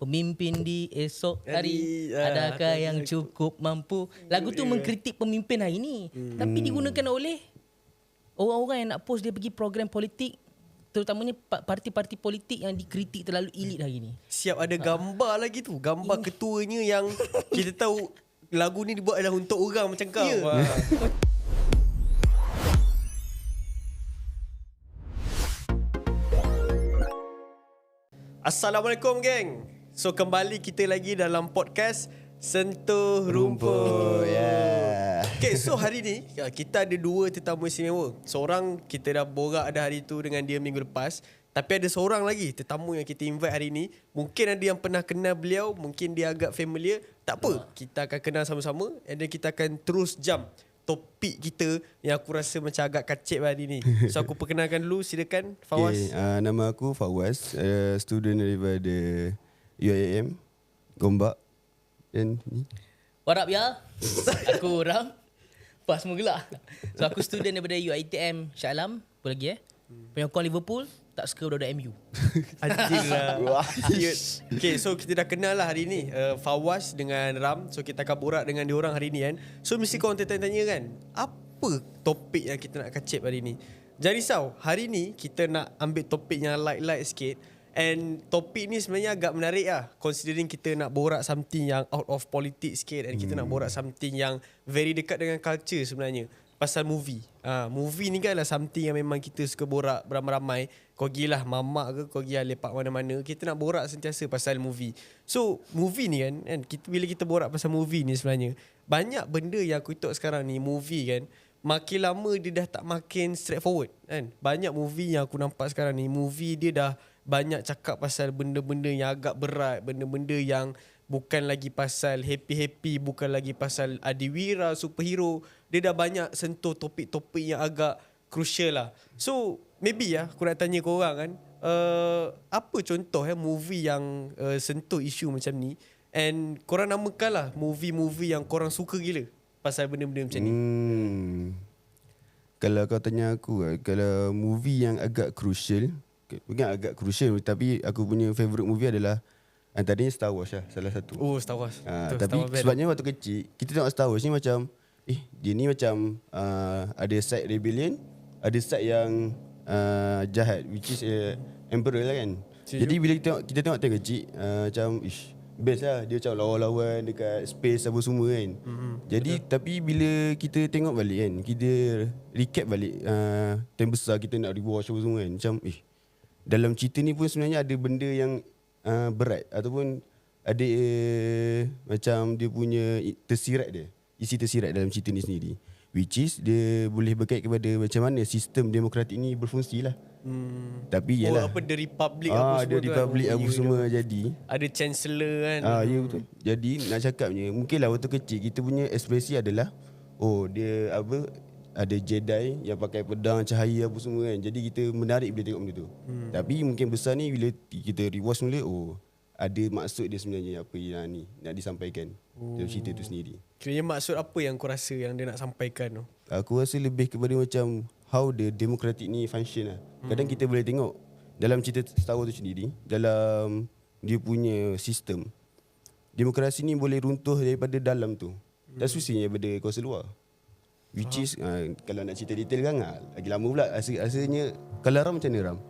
Pemimpin di esok hari, adakah yang cukup mampu? Lagu tu mengkritik pemimpin hari ni, tapi digunakan oleh orang-orang yang nak post dia pergi program politik, terutamanya parti-parti politik yang dikritik terlalu elit hari ni. Siap ada gambar lagi tu, gambar ketuanya yang kita tahu lagu ni dibuat adalah untuk orang macam kau. Assalamualaikum geng. So kembali kita lagi dalam podcast Sentuh Rumput. Okay, so hari ni kita ada dua tetamu istimewa. Seorang kita dah borak ada hari tu dengan dia minggu lepas, tapi ada seorang lagi tetamu yang kita invite hari ni. Mungkin ada yang pernah kenal beliau, mungkin dia agak familiar. Tak apa, kita akan kenal sama-sama, and then kita akan terus jump topik kita yang aku rasa macam agak kacip hari ni. So aku perkenalkan dulu, silakan Fawaz. Nama aku Fawaz, student daripada UIM Gombak. Dan ni What up ya? Aku Ram. Pas menggelak. So aku student daripada UiTM Shah Alam. Apa lagi penyokong Liverpool, tak suka budak-budak MU. Anjing lah. Okay, so kita dah kenal lah hari ni, Fawaz dengan Ram. So kita akan borak dengan diorang hari ni kan. So mesti korang tanya-tanya kan, apa topik yang kita nak kacip hari ni. Jangan risau, hari ni kita nak ambil topik yang light-light sikit. And topik ni sebenarnya agak menarik lah, considering kita nak borak something yang out of politics sikit, and kita nak borak something yang very dekat dengan culture sebenarnya. Pasal movie. Movie ni kan lah something yang memang kita suka borak beramai-ramai. Kau gilah mamak ke, kau gilah lepak mana-mana, kita nak borak sentiasa pasal movie. So movie ni kan, bila kita borak pasal movie ni sebenarnya, banyak benda yang aku tengok sekarang ni, movie kan, makin lama dia dah tak makin straightforward kan. Banyak movie yang aku nampak sekarang ni, movie dia dah banyak cakap pasal benda-benda yang agak berat, benda-benda yang bukan lagi pasal happy-happy, bukan lagi pasal adiwira, superhero. Dia dah banyak sentuh topik-topik yang agak crucial lah. So maybe aku nak tanya korang kan, apa contoh movie yang sentuh isu macam ni, and korang namakan lah movie-movie yang korang suka gila pasal benda-benda macam ni. Kalau kau tanya aku, kalau movie yang agak crucial, bukan agak crucial, tapi aku punya favourite movie adalah antaranya Star Wars lah, salah satu. Oh, Star Wars. Tapi Star Wars sebabnya waktu kecil kita tengok Star Wars ni macam dia ni macam ada side rebellion, ada side yang jahat, which is Emperor lah kan. Jadi bila kita tengok kecil, macam best lah, dia macam lawan-lawan dekat space apa semua kan. Jadi betul. Tapi bila kita tengok balik kan, kita recap balik time besar kita nak rewatch apa semua kan, macam dalam cerita ni pun sebenarnya ada benda yang berat, ataupun ada macam dia punya tersirat dia, isi tersirat dalam cerita ni sendiri, which is dia boleh berkait kepada macam mana sistem demokratik ni berfungsi lah. Tapi yalah, apa The Republic apa semua, The Republic kan? apa semua jadi. Ada Chancellor kan. Ya betul. Jadi nak cakapnya, mungkinlah waktu kecil kita punya ekspresi adalah dia ada Jedi yang pakai pedang cahaya apa semua kan. Jadi kita menarik bila tengok benda tu. Tapi mungkin besar ni bila kita rewatch mula, ada maksud dia sebenarnya apa yang ni nak disampaikan dalam cerita tu sendiri. Kiranya maksud apa yang kau rasa yang dia nak sampaikan tu? Aku rasa lebih kepada macam how the democratic ni function lah. Kadang kita boleh tengok dalam cerita Star Wars tu sendiri, dalam dia punya sistem, demokrasi ni boleh runtuh daripada dalam tu. Tak susahnya daripada kuasa luar. Which is kalau nak cerita detail kan lagi lama pula rasanya. Kalau Ram macam mana Ram?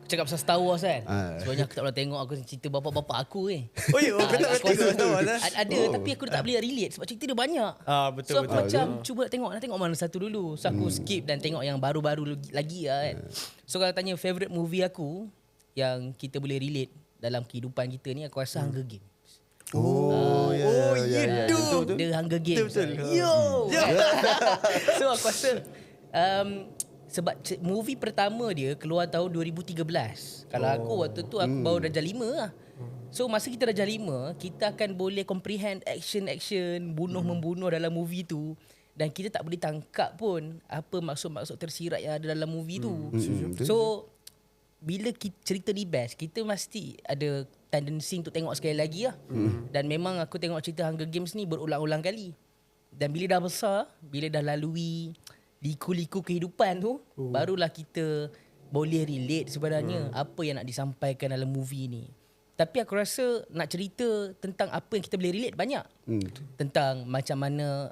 Cakap pasal Star Wars kan, sebenarnya aku tak pernah tengok. Aku cerita bapak-bapak aku Oh ya, kau tak pernah tengok Star Wars Ada, tapi aku tak boleh relate sebab cerita dia banyak. Betul. So aku macam cuba nak tengok mana satu dulu. So aku skip dan tengok yang baru-baru lagi lah kan. So kalau tanya favourite movie aku yang kita boleh relate dalam kehidupan kita ni, aku rasa Hunger Games. The Hunger Games. Betul. So aku rasa sebab movie pertama dia keluar tahun 2013. Kalau aku waktu tu aku baru darjah 5 lah. So masa kita darjah 5, kita akan boleh comprehend action, bunuh-membunuh dalam movie tu, dan kita tak boleh tangkap pun apa maksud-maksud tersirat yang ada dalam movie tu. So bila cerita ni best, kita mesti ada tendency untuk tengok sekali lagi lah. Dan memang aku tengok cerita Hunger Games ni berulang-ulang kali. Dan bila dah besar, bila dah lalui liku-liku kehidupan tu, barulah kita boleh relate sebenarnya apa yang nak disampaikan dalam movie ni. Tapi aku rasa nak cerita tentang apa yang kita boleh relate banyak. Tentang macam mana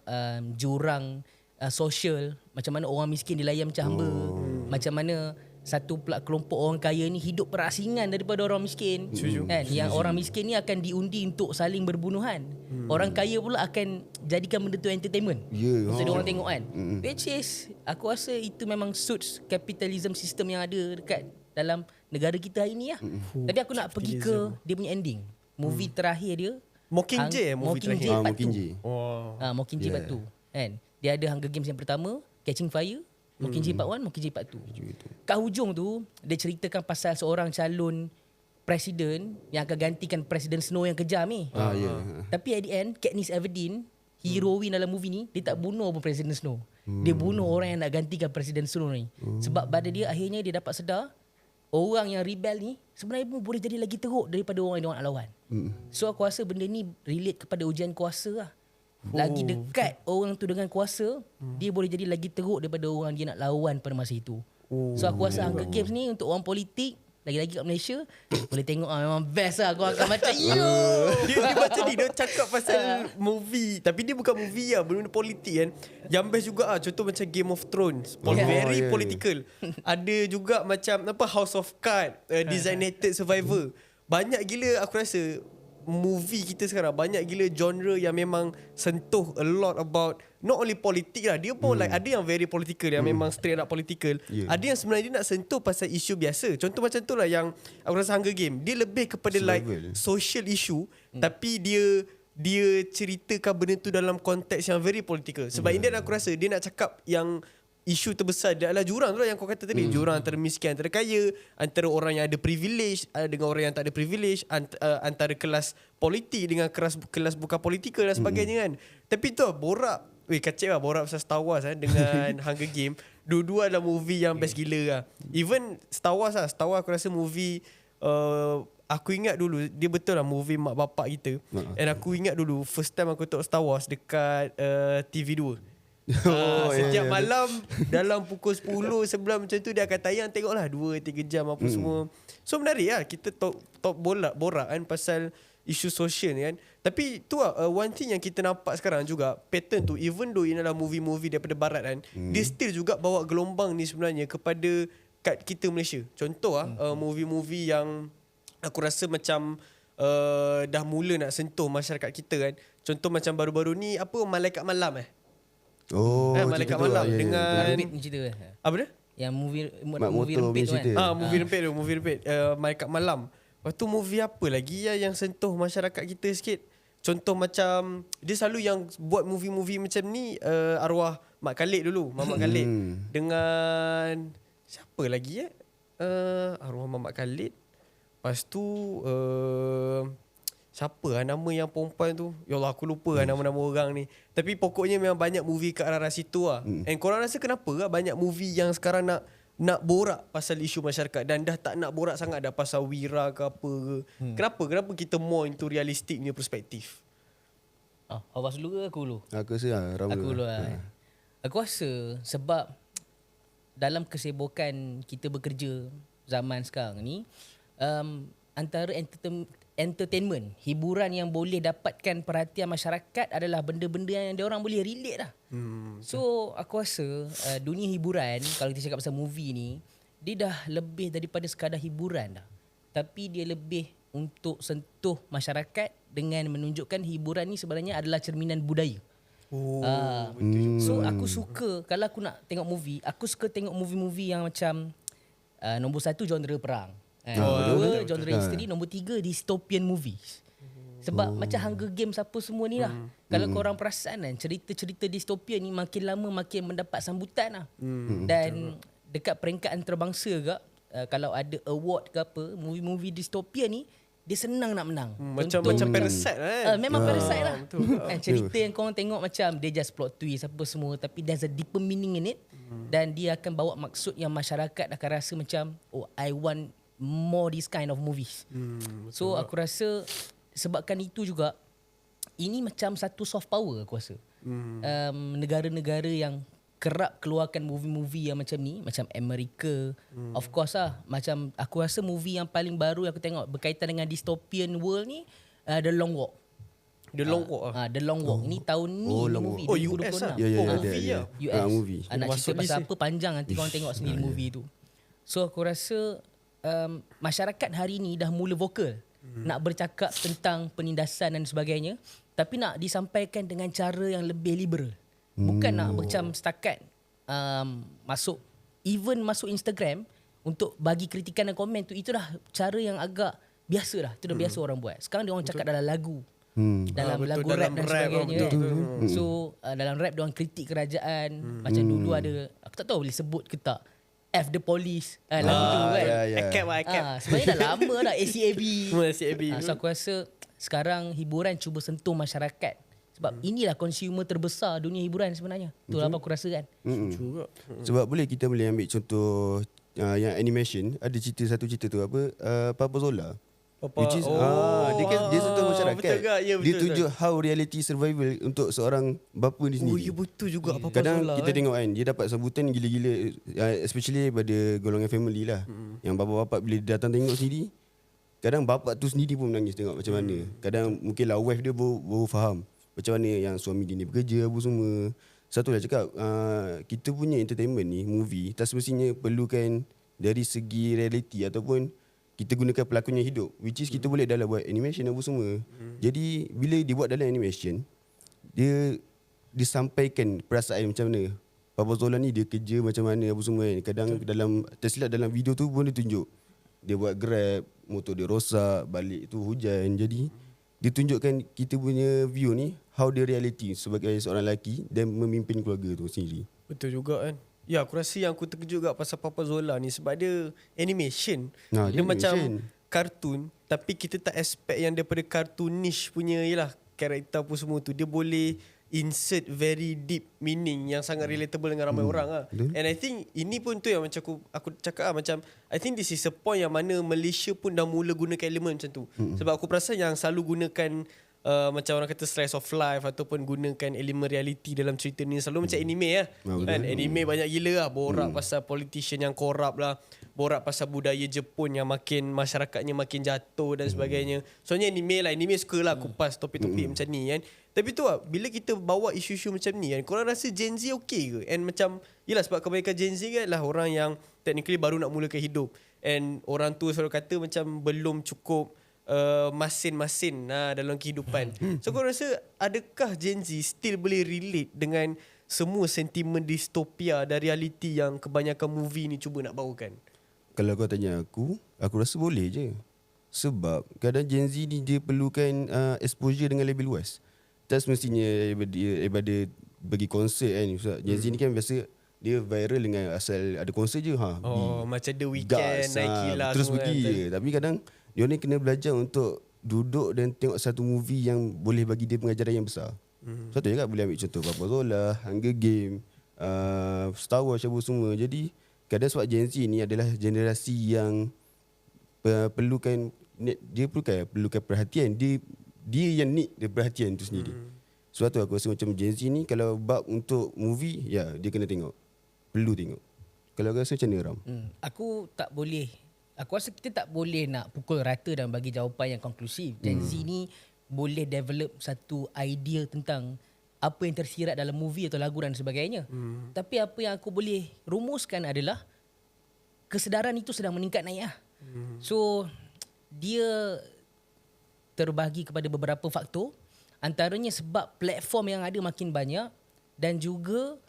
jurang sosial, macam mana orang miskin dilayan macam hamba, macam mana satu pula kelompok orang kaya ni hidup berasingan daripada orang miskin. Kan? Yang orang miskin ni akan diundi untuk saling berbunuhan. Orang kaya pula akan jadikan benda tu entertainment. Untuk orang tengok kan. Which is aku rasa itu memang suits capitalism system yang ada dekat dalam negara kita hari ni lah. Tapi aku nak pergi ke dia punya ending. Movie terakhir dia Mockingjay Mockingjay Part 2. Oh. Mockingjay Part 2 kan. Dia ada Hunger Games yang pertama, Catching Fire, Mockingjay Part 1, Mockingjay Part 2. Kat hujung tu dia ceritakan pasal seorang calon presiden yang akan gantikan Presiden Snow yang kejam ni. Tapi at the end Katniss Everdeen, heroine dalam movie ni, dia tak bunuh pun Presiden Snow. Dia bunuh orang yang nak gantikan Presiden Snow ni. Sebab pada dia akhirnya dia dapat sedar orang yang rebel ni sebenarnya pun boleh jadi lagi teruk daripada orang yang dia nak lawan. So aku rasa benda ni relate kepada ujian kuasa lah. Lagi dekat orang tu dengan kuasa, dia boleh jadi lagi teruk daripada orang dia nak lawan pada masa itu. So aku rasa Hunger Games ni untuk orang politik, lagi-lagi kat Malaysia, boleh tengok memang best lah. Kau akan macam Dia baca dia cakap pasal movie, tapi dia bukan movie lah, benda politik kan. Yang best juga contoh macam Game of Thrones, very political. Ada juga macam apa House of Cards, Designated Survivor. Banyak gila aku rasa movie kita sekarang, banyak gila genre yang memang sentuh a lot about not only politik lah. Dia pun like ada yang very political, yang memang straight up political. Ada yang sebenarnya dia nak sentuh pasal isu biasa. Contoh macam tu lah yang aku rasa Hunger Game. Dia lebih kepada like social issue, tapi dia ceritakan benda tu dalam konteks yang very political. Sebab ini aku rasa dia nak cakap yang isu terbesar dia adalah jurang tu lah yang kau kata tadi. Jurang antara miskin, antara kaya, antara orang yang ada privilege dengan orang yang tak ada privilege, antara kelas politik dengan kelas bukan politikal dan sebagainya kan. Tapi tu lah, borak kacik lah borak pasal Star Wars dengan Hunger Game. Dua-dua adalah movie yang best gila lah. Even Star Wars aku rasa movie aku ingat dulu dia betul lah movie mak bapak kita. And aku ingat dulu first time aku tengok Star Wars dekat TV2. Setiap malam dalam pukul 10, 11 macam tu dia akan tayang, tengoklah 2-3 jam apa semua. So menarik lah kita talk borak kan pasal isu sosial ni kan. Tapi tu lah one thing yang kita nampak sekarang juga, pattern tu, even though ini adalah movie-movie daripada barat kan, dia still juga bawa gelombang ni sebenarnya kepada kat kita Malaysia. Contoh movie-movie yang aku rasa macam dah mula nak sentuh masyarakat kita kan. Contoh macam baru-baru ni apa Malaikat Malam Malaikat Malam dengan Rempit ni cerita. apa dia? Yang movie Motor rempit tu cerita. kan. Movie rempit. Malaikat Malam. Lepas tu movie apa lagi yang sentuh masyarakat kita sikit? Contoh macam dia selalu yang buat movie-movie macam ni arwah Mak Khalid dulu, Mamat Khalid. Dengan siapa lagi arwah Mamat Khalid. Lepas tu siapa nama yang perempuan tu? Ya Allah aku lupa nama-nama orang ni. Tapi pokoknya memang banyak movie ke arah situ lah. And korang rasa kenapa banyak movie yang sekarang nak borak pasal isu masyarakat dan dah tak nak borak sangat dah pasal wira ke apa ke. Kenapa kita more into realistic punya perspektif? Awas dulu ke aku dulu? Aku rasa Ram Aku dulu lah. Aku rasa sebab dalam kesibukan kita bekerja zaman sekarang ni, antara entertainment, hiburan yang boleh dapatkan perhatian masyarakat adalah benda-benda yang dia orang boleh relate lah. So aku rasa dunia hiburan, kalau kita cakap pasal movie ni, dia dah lebih daripada sekadar hiburan dah. Tapi dia lebih untuk sentuh masyarakat dengan menunjukkan hiburan ni sebenarnya adalah cerminan budaya. So aku suka, kalau aku nak tengok movie, aku suka tengok movie-movie yang macam nombor 1 genre perang. Nombor 2 genre misteri, nombor 3 dystopian movies. Sebab macam Hunger Games apa semua ni lah. Kalau korang perasan kan, cerita-cerita distopia ni makin lama makin mendapat sambutan lah. Dan dekat peringkat antarabangsa juga, kalau ada award ke apa, movie-movie distopia ni dia senang nak menang. Macam Parasite lah memang Parasite lah. Cerita yang korang tengok macam dia just plot twist apa semua, tapi there's a deeper meaning in it. Dan dia akan bawa maksud yang masyarakat akan rasa macam, oh I want more this kind of movies. So aku rasa sebabkan itu juga, ini macam satu soft power aku rasa. Negara-negara yang kerap keluarkan movie-movie yang macam ni, macam America. Of course lah, macam aku rasa movie yang paling baru yang aku tengok berkaitan dengan dystopian world ni, The Long Walk. The Long Walk The Long Walk. Ini tahun ni Long movie Walk. 2026. US lah. Ya, ya, Oh, ada, movie ada. lah. US. Movie. Nak Masuk cerita list pasal ni. apa panjang nanti korang tengok sendiri movie tu. So aku rasa masyarakat hari ni dah mula vokal nak bercakap tentang penindasan dan sebagainya, tapi nak disampaikan dengan cara yang lebih liberal. Bukan nak macam setakat masuk Instagram untuk bagi kritikan dan komen tu, itu dah cara yang agak biasa dah. Itu dah biasa orang buat. Sekarang dia orang cakap dalam lagu. Dalam betul, lagu dalam rap dan rap, sebagainya betul, kan. betul. So dalam rap dia orang kritik kerajaan. Macam dulu ada, aku tak tahu boleh sebut ke tak, F the Police lagu tu kan. Akap lah, akap. Sebenarnya dah lama dah ACAB. ACAB. So aku rasa sekarang hiburan cuba sentuh masyarakat. Sebab inilah consumer terbesar dunia hiburan sebenarnya. Itulah apa aku rasa kan. Juga. Sebab kita boleh ambil contoh yang animation. Ada satu cerita tu apa, Papa Zola. Which is dia sentuh masyarakat. Betul ke? Ya, Dia betul, tunjuk how reality survival untuk seorang bapa ni sendiri. Oh, ya betul juga apa-apa Kadang Zola, kita tengok kan, dia dapat sambutan gila-gila, especially pada golongan family lah. Yang bapa-bapa bila dia datang tengok sendiri, kadang bapa tu sendiri pun menangis tengok macam mana. Kadang mungkin lah wife dia baru faham macam mana yang suami dia ni bekerja apa semua. Satu lah cakap, kita punya entertainment ni, movie, tak semestinya perlukan dari segi reality ataupun kita gunakan pelakon yang hidup, which is kita boleh dalam buat animation apa semua. Jadi bila dibuat dalam animation, dia disampaikan perasaan macam mana Papa Zola ni dia kerja macam mana apa semua kan. Kadang dalam tersilap dalam video tu pun dia tunjuk dia buat Grab, motor dia rosak, balik tu hujan. Jadi dia tunjukkan kita punya view ni, how dia reality sebagai seorang lelaki dan memimpin keluarga tu sendiri. Betul juga kan. Ya, aku rasa yang aku terkejut juga pasal Papa Zola ni sebab dia animation. Dia Dia macam animation. kartun, tapi kita tak expect yang daripada cartoonish punya yalah karakter apa semua tu dia boleh insert very deep meaning yang sangat relatable dengan ramai orang lah. And I think ini pun tu yang macam aku cakap lah, macam I think this is a point yang mana Malaysia pun dah mula gunakan elemen macam tu. Sebab aku perasan yang selalu gunakan macam orang kata slice of life ataupun gunakan elemen reality dalam cerita ni selalu macam anime lah. Kan anime banyak gila lah borak pasal politician yang korup lah, borak pasal budaya Jepun yang makin masyarakatnya makin jatuh dan sebagainya. Soalnya anime suka lah kupas topik-topik macam ni kan. Tapi tu lah, bila kita bawa isu-isu macam ni kan, korang rasa Gen Z okay ke? And macam, yelah sebab kebanyakan Gen Z kan lah orang yang technically baru nak mulakan hidup. And orang tu selalu kata macam belum cukup masin-masin dalam kehidupan. So korang rasa adakah Gen Z still boleh relate dengan semua sentimen distopia dan reality yang kebanyakan movie ni cuba nak bawakan? Kalau kau tanya aku rasa boleh je. Sebab kadang Gen Z ni dia perlukan exposure dengan lebih luas. Tak semestinya daripada pergi konsert kan. Gen Z ni kan biasa dia viral dengan asal ada konsert je. Macam The Weeknd, Nike lah terus semua pergi kan. je. Tapi kadang dia ni kena belajar untuk duduk dan tengok satu movie yang boleh bagi dia pengajaran yang besar. Satu juga boleh ambil contoh Papa Zola, Hunger Game, Star Wars apa semua. Jadi kadang sebab Gen Z ni adalah generasi yang perlukan perhatian. Dia yang need dia perhatian tu sendiri. Sebab tu aku rasa macam Gen Z ni kalau bab untuk movie, ya dia kena tengok. Perlu tengok. Kalau aku rasa macam mana Ram? Aku rasa kita tak boleh nak pukul rata dan bagi jawapan yang konklusif. Gen Z ni boleh develop satu idea tentang apa yang tersirat dalam movie atau lagu dan sebagainya. Tapi apa yang aku boleh rumuskan adalah kesedaran itu sedang meningkat naik lah. So dia terbahagi kepada beberapa faktor. Antaranya sebab platform yang ada makin banyak dan juga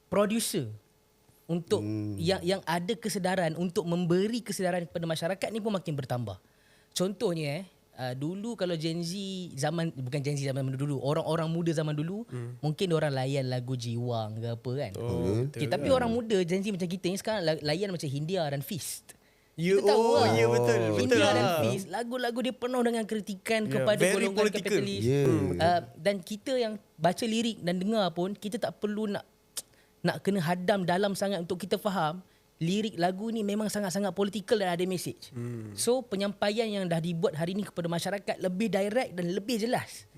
producer untuk yang ada kesedaran untuk memberi kesedaran kepada masyarakat ni pun makin bertambah. Contohnya dulu kalau Gen Z zaman dulu, orang-orang muda zaman dulu mungkin orang layan lagu Jiwang ke apa kan. Tapi orang muda Gen Z macam kita ni sekarang layan macam Hindia dan Fist. Kita tahu lah. Ya betul. Hindia dan lah. Fist, lagu-lagu dia penuh dengan kritikan kepada very golongan political. kapitalis. Dan kita yang baca lirik dan dengar pun kita tak perlu nak kena hadam dalam sangat untuk kita faham lirik lagu ni memang sangat-sangat politikal dan ada message. So penyampaian yang dah dibuat hari ni kepada masyarakat lebih direct dan lebih jelas.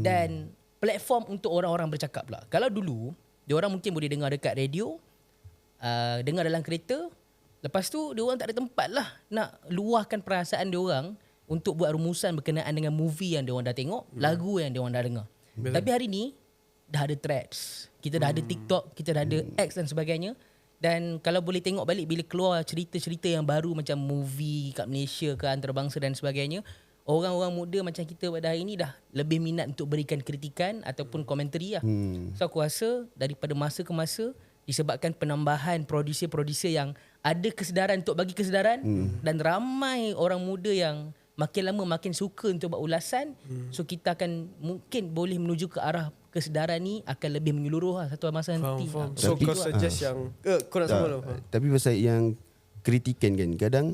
Dan platform untuk orang-orang bercakap pula. Kalau dulu Diorang mungkin boleh dengar dekat radio, dengar dalam kereta. Lepas tu diorang tak ada tempat lah nak luahkan perasaan diorang untuk buat rumusan berkenaan dengan movie yang diorang dah tengok, lagu yang diorang dah dengar. Tapi hari ni dah ada threads. Kita dah ada TikTok, kita dah ada X dan sebagainya. Dan kalau boleh tengok balik bila keluar cerita-cerita yang baru macam movie kat Malaysia ke antarabangsa dan sebagainya, orang-orang muda macam kita pada hari ni dah lebih minat untuk berikan kritikan ataupun komentari lah. So aku rasa daripada masa ke masa disebabkan penambahan producer-producer yang ada kesedaran untuk bagi kesedaran dan ramai orang muda yang makin lama makin suka untuk buat ulasan, so kita akan mungkin boleh menuju ke arah kesedaran ni akan lebih menyeluruh lah satu masa nanti. Faham. So kau suggest yang kau nak sambung lah. Tapi pasal yang kritikan kan, kadang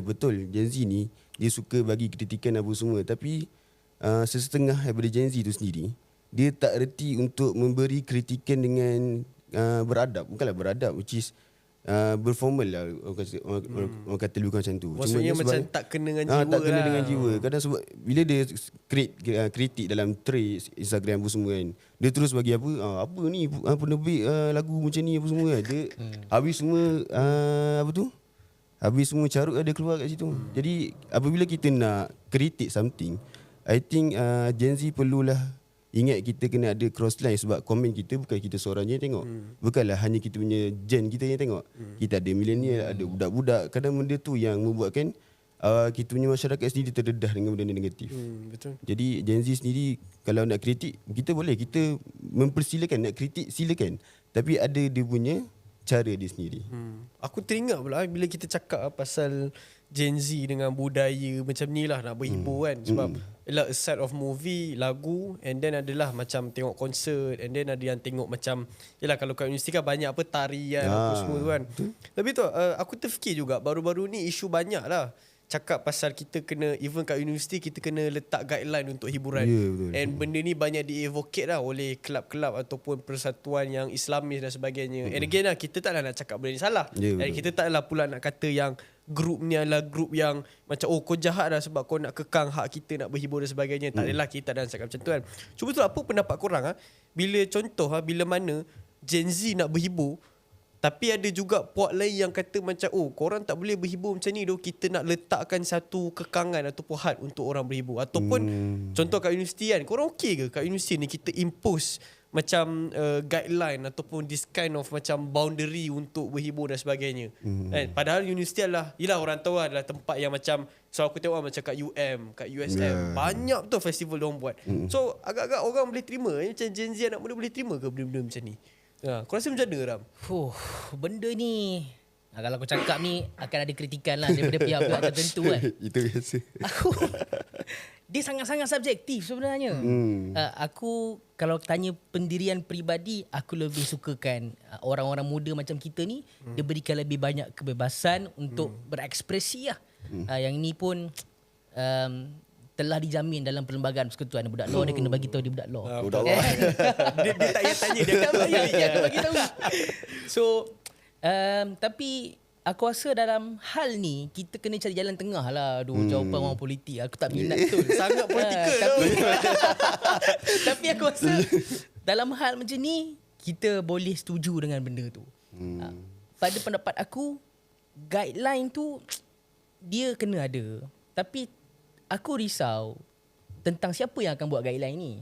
betul Gen Z ni dia suka bagi kritikan apa semua, tapi sesetengah daripada Gen Z tu sendiri dia tak reti untuk memberi kritikan dengan beradab. Bukanlah beradab, which is berformal lah orang kata lebih macam tu. Maksudnya macam tak kena dengan jiwa tak kena lah. dengan jiwa. Kadang sebab bila dia kritik dalam thread Instagram apa semua kan, dia terus bagi apa ni penerbit lagu macam ni apa semua kan. Dia habis semua habis semua carut dia keluar kat situ. Jadi apabila kita nak kritik something, I think Gen Z perlulah ingat kita kena ada cross line, sebab komen kita bukan kita seorang je yang tengok. Bukanlah hanya kita punya gen kita yang tengok. Kita ada millennial, ada budak-budak. Kadang benda tu yang membuatkan kita punya masyarakat sendiri terdedah dengan benda negatif. Betul. Jadi Gen Z sendiri kalau nak kritik, kita boleh, kita mempersilakan nak kritik, silakan. Tapi ada dia punya cara dia sendiri. Aku teringat pula bila kita cakap pasal Gen Z dengan budaya macam ni lah, nak berhibur kan. Sebab a set of movie, lagu, and then adalah macam tengok konsert, and then ada yang tengok macam, yelah kalau kat universiti kan banyak apa tarian apa semua tu kan. Tapi tu aku terfikir juga baru-baru ni isu banyak lah cakap pasal kita kena, even kat universiti kita kena letak guideline untuk hiburan. Betul. And benda ni banyak di-advocate lah oleh kelab-kelab ataupun persatuan yang Islamis dan sebagainya. And again lah, kita taklah nak cakap benda ni salah. And kita taklah pula nak kata yang grup ni adalah grup yang macam kau jahat dah sebab kau nak kekang hak kita nak berhibur dan sebagainya. Tak adalah, kita tak ada cakap macam tu kan. Cuba tu apa pendapat korang bila contoh bila mana Gen Z nak berhibur, tapi ada juga puak lain yang kata macam korang tak boleh berhibur macam ni doh, kita nak letakkan satu kekangan ataupun had untuk orang berhibur. Ataupun contoh kat universiti kan, korang okey ke kat universiti ni kita impose macam guideline ataupun this kind of macam boundary untuk berhibur dan sebagainya. Padahal universiti adalah, yelah orang tahu adalah tempat yang macam, so aku tengok macam kat UM, kat USM, banyak tu festival diorang buat. So agak-agak orang boleh terima, macam Gen Z anak muda boleh terima ke benda-benda macam ni? Kau rasa macam mana Ram? Benda ni kalau aku cakap ni akan ada kritikan lah daripada pihak-pihak tertentu kan. Itu biasa. Dia sangat-sangat subjektif sebenarnya. Aku kalau tanya pendirian peribadi, aku lebih sukakan orang-orang muda macam kita ni dia berikan lebih banyak kebebasan untuk berekspresi lah. Yang ni pun telah dijamin dalam perlembagaan persekutuan budak law. Dia kena bagi tahu dia budak law. Budak law. Dia tak payah tanya, dia akan bagi tahu. So tapi aku rasa dalam hal ni kita kena cari jalan tengah lah. Jawapan orang politik aku tak minat tu. Sangat politikal tapi aku rasa dalam hal macam ni kita boleh setuju dengan benda tu. Pada pendapat aku, guideline tu dia kena ada. Tapi aku risau tentang siapa yang akan buat guideline ni.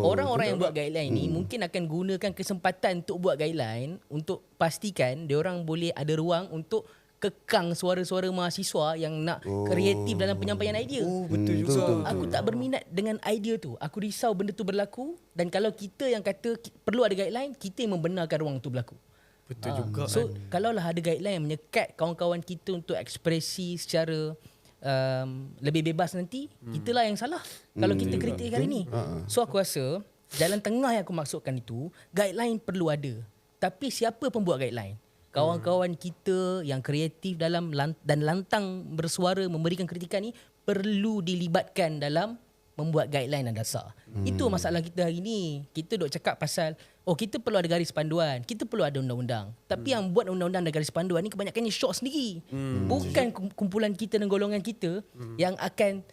Orang-orang yang buat guideline ni mungkin akan gunakan kesempatan untuk buat guideline untuk pastikan diorang boleh ada ruang untuk kekang suara-suara mahasiswa yang nak kreatif dalam penyampaian idea. Betul juga. So aku tak berminat dengan idea tu. Aku risau benda tu berlaku, dan kalau kita yang kata perlu ada guideline, kita yang membenarkan ruang tu berlaku. Betul juga. So kalaulah ada guideline yang menyekat kawan-kawan kita untuk ekspresi secara lebih bebas, nanti kitalah yang salah kalau kita kritik hari ni. So aku rasa jalan tengah yang aku maksudkan itu, guideline perlu ada, tapi siapa pembuat guideline? Kawan-kawan kita yang kreatif dalam dan lantang bersuara memberikan kritikan ni perlu dilibatkan dalam membuat guideline dan dasar. Itu masalah kita hari ni. Kita duk cakap pasal kita perlu ada garis panduan, kita perlu ada undang-undang. Tapi yang buat undang-undang dan garis panduan ni kebanyakannya syok sendiri. Bukan kumpulan kita dan golongan kita yang akan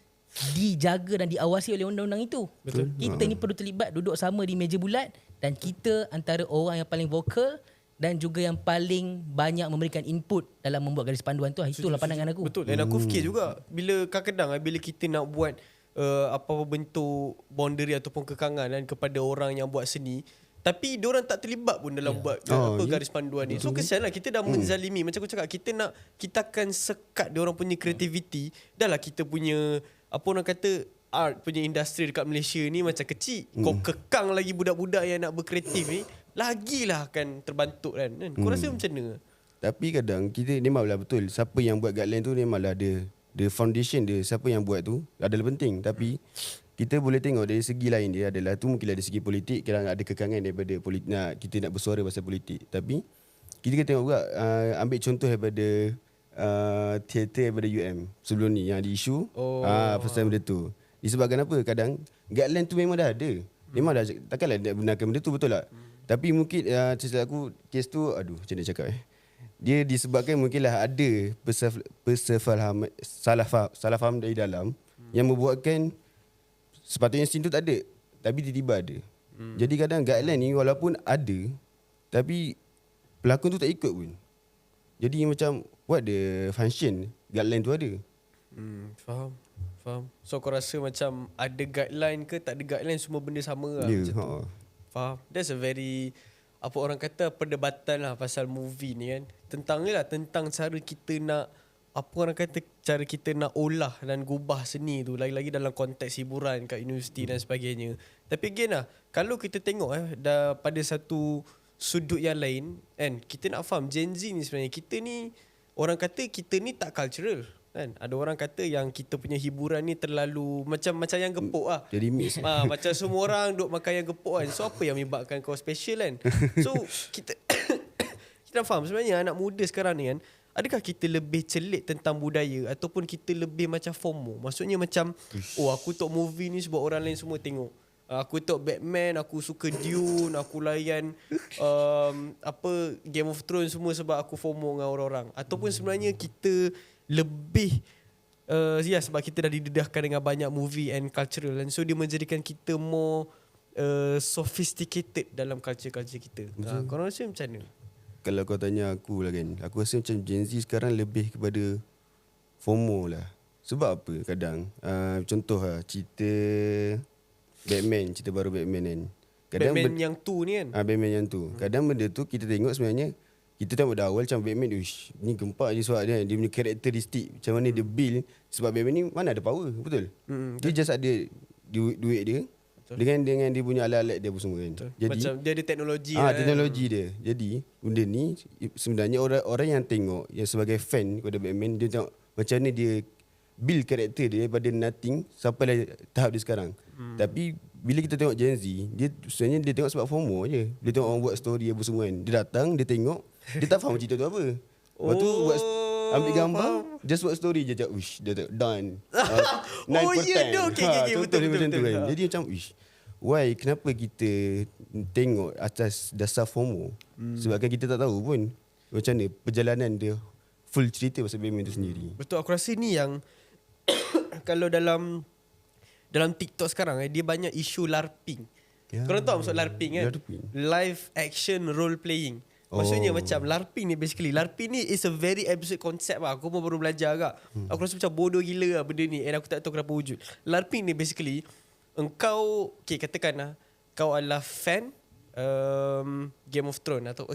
dijaga dan diawasi oleh undang-undang itu. Betul. Kita ni perlu terlibat, duduk sama di meja bulat dan kita antara orang yang paling vokal dan juga yang paling banyak memberikan input dalam membuat garis panduan tu. Itulah pandangan aku. Betul. Dan aku fikir juga bila kadang-kadang bila kita nak buat apa bentuk boundary ataupun kekangan kan kepada orang yang buat seni, tapi diorang tak terlibat pun dalam buat garis panduan ni. So kesianlah kita dah menzalimi. Macam aku cakap, kita akan sekat diorang punya creativity. Dah lah kita punya apa orang kata art punya industri dekat Malaysia ni macam kecil. Kau kekang lagi budak-budak yang nak berkreatif ni, lagilah akan terbantuk kan. Kau rasa macam mana? Tapi kadang kita memanglah betul, siapa yang buat guideline tu memanglah ada the foundation dia, siapa yang buat tu adalah penting. Tapi kita boleh tengok dari segi lain dia adalah tu mungkin dari segi politik, kadang ada kekangan daripada politik, kita nak bersuara pasal politik. Tapi kita kena tengok juga, ambil contoh daripada teater daripada UM sebelum ni yang ada isu pasal benda tu. Disebabkan apa? Kadang guideline tu memang dah ada. Memang dah, takkanlah nak benarkan benda tu, betul tak? Tapi mungkin cerita aku kes tu, macam mana cakap dia disebabkan mungkinlah ada salah faham dari dalam yang membuatkan sepatutnya scene tu tak ada, tapi tiba-tiba ada. Jadi kadang guideline ni walaupun ada, tapi pelakon tu tak ikut pun. Jadi macam what the function guideline tu ada. Faham. So kau rasa macam ada guideline ke tak ada guideline, semua benda sama lah macam tu. Faham. That's a very apa orang kata perdebatan lah pasal movie ni kan. Tentang cara kita nak apa orang kata cara kita nak olah dan gubah seni tu, lagi-lagi dalam konteks hiburan kat universiti dan sebagainya. Tapi again lah, kalau kita tengok dah pada satu sudut yang lain kan, kita nak faham Gen Z ni sebenarnya kita ni orang kata kita ni tak cultural kan. Ada orang kata yang kita punya hiburan ni terlalu macam yang gepuk lah. Jadi mix. Macam semua orang duk makan yang gepuk kan. So apa yang menyebabkan kau special kan? So kita kita faham sebenarnya anak muda sekarang ni kan, adakah kita lebih celik tentang budaya ataupun kita lebih macam FOMO? Maksudnya macam aku tok movie ni sebab orang lain semua tengok. Aku tok Batman, aku suka Dune, aku layan Game of Thrones semua sebab aku FOMO dengan orang-orang. Ataupun sebenarnya kita lebih sebab kita dah didedahkan dengan banyak movie and cultural, and so dia menjadikan kita more sophisticated dalam culture kita. Korang rasa macam mana? Kalau kau tanya aku lah kan, aku rasa macam Gen Z sekarang lebih kepada FOMO lah. Sebab apa kadang contoh lah cerita Batman, cerita baru Batman kan. Kadang Batman yang tu ni kan. Batman yang tu. Kadang benda tu kita tengok sebenarnya, kita tengok dah awal macam Batman ni gempak je sebab dia punya karakteristik, macam mana dia build. Sebab Batman ni mana ada power, betul? Dia just ada duit dia. Betul. Dengan dia punya alat-alat dia pun semua kan. Betul. Jadi macam dia ada teknologi teknologi dia. Jadi benda ni sebenarnya orang yang tengok, yang sebagai fan kepada Batman, dia tengok macam mana dia build karakter dia daripada nothing sampai tahap dia sekarang. Tapi bila kita tengok Gen Z, dia sebenarnya dia tengok sebab FOMO je. Dia tengok orang buat story apa semua kan. Dia datang, dia tengok, dia tak faham cerita tu apa. Lepas tu ambil gambar, just buat story je, dia tengok done. 9 okay, betul macam tu kan. betul. Jadi macam why, kenapa kita tengok atas dasar FOMO? Sebabkan kita tak tahu pun macam mana perjalanan dia full cerita pasal Batman tu sendiri. Betul, aku rasa ni yang kalau dalam TikTok sekarang dia banyak isu LARPing. Korang tahu maksud LARPing kan? Live action role playing. Maksudnya macam LARPing ni is a very absurd concept lah. Aku pun baru belajar agak. Aku rasa macam bodoh gila lah benda ni, and aku tak tahu kenapa wujud. LARPing ni basically engkau, katakan lah, kau adalah fan Game of Thrones atau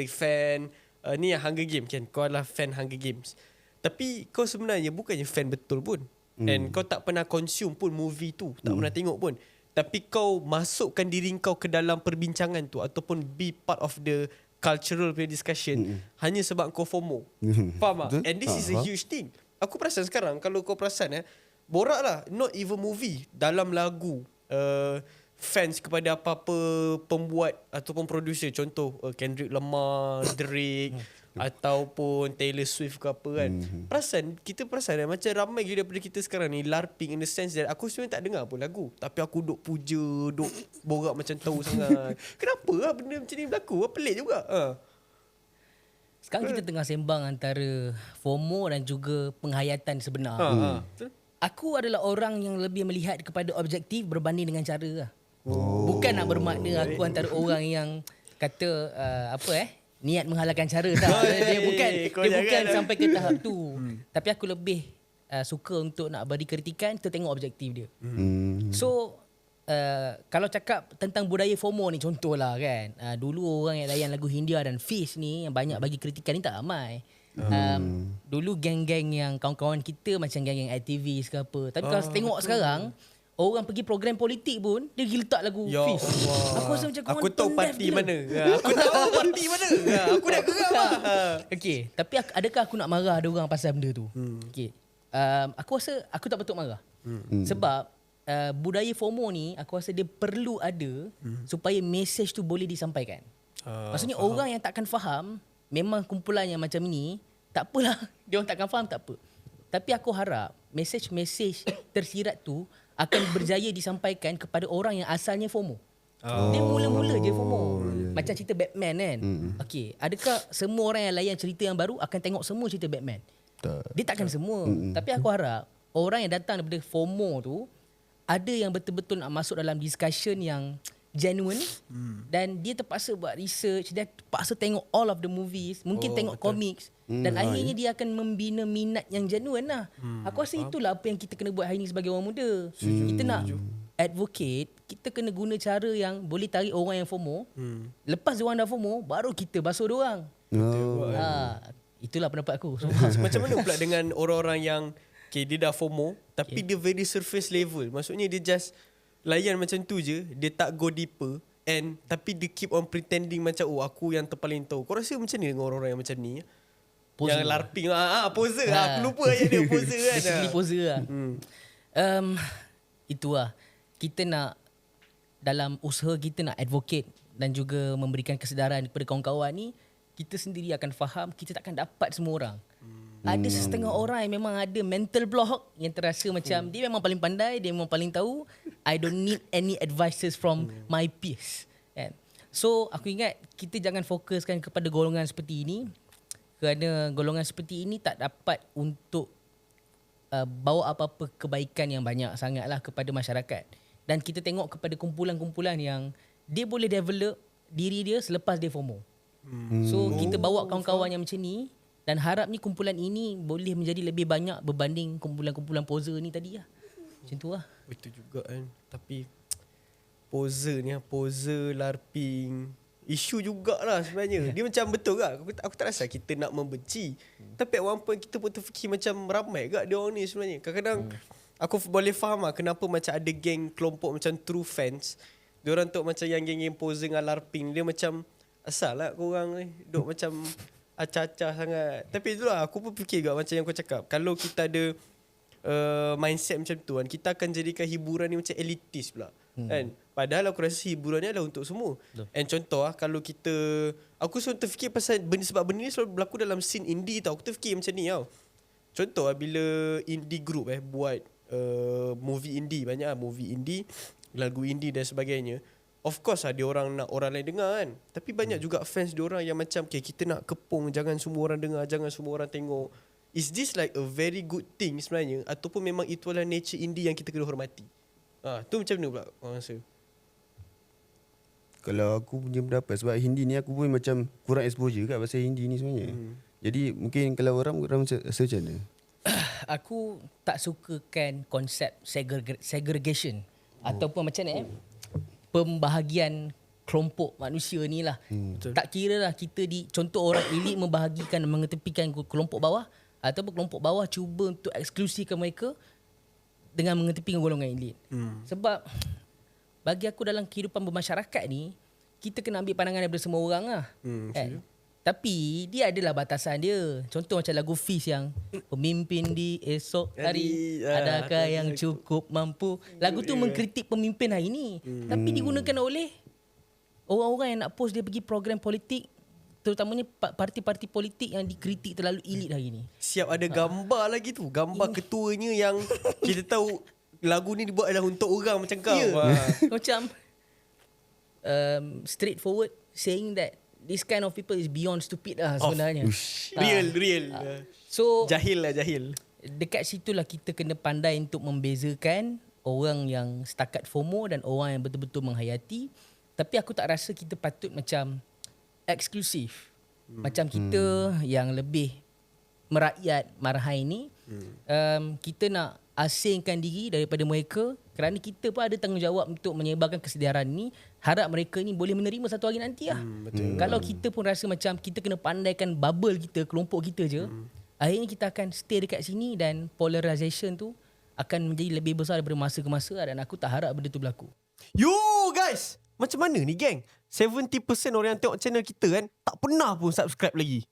fan ni yang Hunger Games kan. Kau adalah fan Hunger Games, tapi kau sebenarnya bukannya fan betul pun. And kau tak pernah consume pun movie tu, tak pernah tengok pun. Tapi kau masukkan diri kau ke dalam perbincangan tu ataupun be part of the cultural discussion hanya sebab kau FOMO. Faham tak? And this is a huge thing. Aku perasan sekarang, kalau kau perasan borak lah, not even movie, dalam lagu fans kepada apa-apa pembuat ataupun producer, contoh Kendrick Lamar, Drake ataupun Taylor Swift ke apa kan. Kita perasan macam ramai gila daripada kita sekarang ni LARPing, in the sense that aku sebenarnya tak dengar pun lagu, tapi aku duk puja, duk borak macam tahu sangat. Kenapa lah benda macam ni berlaku? Pelik juga. Sekarang kita tengah sembang antara FOMO dan juga penghayatan sebenar. Aku adalah orang yang lebih melihat kepada objektif berbanding dengan cara lah. Bukan nak bermakna aku antara orang yang kata niat menghalalkan cara tak. Dia bukan sampai ke tahap tu. Tapi aku lebih suka untuk nak beri kritikan, kita tengok objektif dia. So kalau cakap tentang budaya FOMO ni, contohlah kan, dulu orang yang layan lagu Hindia dan Fish ni yang banyak bagi kritikan ni tak ramai. Dulu geng-geng yang kawan-kawan kita macam geng-geng aktivis ke apa. Tapi kalau tengok sekarang, orang pergi program politik pun dia pergi letak lagu Fish. Aku rasa macam aku tahu parti mana. Aku tahu parti mana. Aku dah geram lah. Okay, tapi adakah aku nak marah ada orang pasal benda tu? Okay. Aku rasa aku tak patut marah. Sebab budaya FOMO ni aku rasa dia perlu ada supaya message tu boleh disampaikan. Maksudnya faham. Orang yang takkan faham, memang kumpulan yang macam ni, tak apalah. Dia orang takkan faham, tak apa. Tapi aku harap message tersirat tu akan berjaya disampaikan kepada orang yang asalnya FOMO. Dia mula-mula je FOMO. Macam cerita Batman kan. Okay, adakah semua orang yang layan cerita yang baru akan tengok semua cerita Batman? Dia takkan semua. Tapi aku harap orang yang datang daripada FOMO tu ada yang betul-betul nak masuk dalam discussion yang genuine, dan dia terpaksa buat research, dia terpaksa tengok all of the movies, mungkin tengok comics, dan akhirnya dia akan membina minat yang genuine lah. Aku rasa itulah apa yang kita kena buat hari ni sebagai orang muda. Kita nak advocate, kita kena guna cara yang boleh tarik orang yang FOMO. Lepas diorang dah FOMO, baru kita basuh diorang. Itulah pendapat aku. Macam mana pula dengan orang-orang yang dia dah FOMO tapi dia very surface level. Maksudnya dia just layan macam tu je, dia tak go deeper, tapi dia keep on pretending macam aku yang terpaling tahu. Kau rasa macam ni dengan orang-orang yang macam ni? Poser. Yang larping poser. Aku lupa je dia poser kan. Basically poser lah. Itulah. Kita nak, dalam usaha kita nak advocate dan juga memberikan kesedaran kepada kawan-kawan ni, kita sendiri akan faham kita takkan dapat semua orang. Ada setengah orang yang memang ada mental block, yang terasa macam dia memang paling pandai, dia memang paling tahu. I don't need any advices from my peers. So aku ingat kita jangan fokuskan kepada golongan seperti ini, kerana golongan seperti ini tak dapat untuk bawa apa-apa kebaikan yang banyak sangatlah kepada masyarakat. Dan kita tengok kepada kumpulan-kumpulan yang dia boleh develop diri dia selepas dia FOMO. So kita bawa kawan-kawan yang macam ni, dan harap ni kumpulan ini boleh menjadi lebih banyak berbanding kumpulan-kumpulan poser ni tadi lah. Macam tu lah. Itu juga kan. Tapi poser ni, poser, larping, isu jugalah sebenarnya. Dia macam betul tak? Aku tak rasa kita nak membenci. Tapi at one point kita pun terfikir macam ramai tak dia orang ni sebenarnya. Kadang-kadang aku boleh faham lah kenapa macam ada geng kelompok macam true fans. Diorang tu macam yang geng-geng poser dengan larping. Dia macam asal lah korang ni duk macam acah-acah sangat. Tapi itulah aku pun fikir juga macam yang kau cakap. Kalau kita ada mindset macam tu kan, kita akan jadikan hiburan ni macam elitis pula. Kan? Padahal aku rasa hiburan ni adalah untuk semua. And contoh kalau kita, aku selalu terfikir pasal sebab benda ni selalu berlaku dalam scene indie tau. Aku terfikir macam ni tau. Contoh bila indie group buat movie indie, banyak movie indie, lagu indie dan sebagainya. Of course dia orang nak orang lain dengar kan. Tapi banyak juga fans dia orang yang macam kita nak kepung, jangan semua orang dengar, jangan semua orang tengok. Is this like a very good thing sebenarnya, ataupun memang itu adalah nature indie yang kita kena hormati? Tu macam mana pula orang rasa? Kalau aku punya pendapat, sebab Hindi ni aku pun macam kurang exposure kat pasal Hindi ni sebenarnya. Jadi mungkin kalau orang rasa macam mana? Aku tak sukakan konsep segregation ataupun macam ni pembahagian kelompok manusia ni lah. Tak kira lah kita contoh orang elit membahagikan, mengetepikan kelompok bawah, ataupun kelompok bawah cuba untuk eksklusifkan mereka dengan mengetepikan golongan elit. Sebab bagi aku dalam kehidupan bermasyarakat ni, kita kena ambil pandangan daripada semua orang lah. Tapi dia adalah batasan dia. Contoh macam lagu Fish yang pemimpin di esok hari, adakah yang cukup mampu. Lagu tu mengkritik pemimpin hari ni, tapi digunakan oleh orang-orang yang nak post dia pergi program politik, terutamanya parti-parti politik yang dikritik terlalu elit hari ni. Siap ada gambar lagi tu, gambar ketuanya yang kita tahu lagu ni dibuat adalah untuk orang macam kau. Macam straightforward saying that this kind of people is beyond stupid lah sebenarnya. Real. So jahil. dekat situlah kita kena pandai untuk membezakan orang yang setakat FOMO dan orang yang betul-betul menghayati. Tapi aku tak rasa kita patut macam eksklusif. Macam kita yang lebih merakyat marhai ni, kita nak asingkan diri daripada mereka kerana kita pun ada tanggungjawab untuk menyebarkan kesedaran ni. Harap mereka ni boleh menerima satu hari nanti lah. Betul. Kalau kita pun rasa macam kita kena pandaikan bubble kita, kelompok kita je, akhirnya kita akan stay dekat sini dan polarization tu akan menjadi lebih besar daripada masa ke masa dan aku tak harap benda tu berlaku. Yo guys, macam mana ni geng? 70% orang yang tengok channel kita kan tak pernah pun subscribe lagi.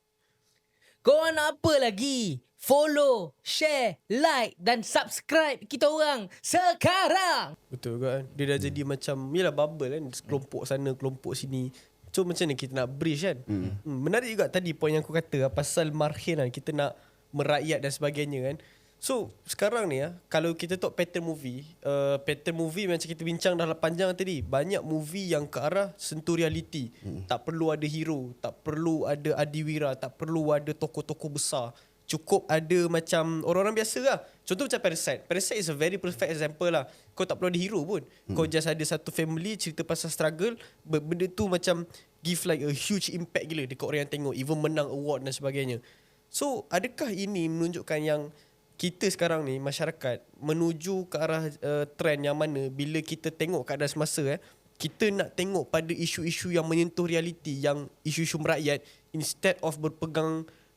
Korang nak apa lagi? Follow, share, like dan subscribe kita orang sekarang. Betul kan? Dia dah jadi macam yalah bubble kan, kelompok sana, kelompok sini. So macam mana kita nak bridge kan? Menarik juga tadi poin yang aku kata pasal marhin kan, kita nak merakyat dan sebagainya kan. So sekarang ni kalau kita talk pattern movie macam kita bincang dah panjang tadi, banyak movie yang ke arah sentuh realiti. Tak perlu ada hero, tak perlu ada adiwira, tak perlu ada tokoh-tokoh besar. Cukup ada macam orang-orang biasa lah. Contoh macam Parasite. Parasite is a very perfect example lah. Kau tak perlu ada hero pun. Kau just ada satu family cerita pasal struggle. Benda tu macam give like a huge impact gila dekat orang yang tengok. Even menang award dan sebagainya. So adakah ini menunjukkan yang kita sekarang ni masyarakat menuju ke arah trend yang mana bila kita tengok keadaan semasa kita nak tengok pada isu-isu yang menyentuh realiti, yang isu-isu merakyat instead of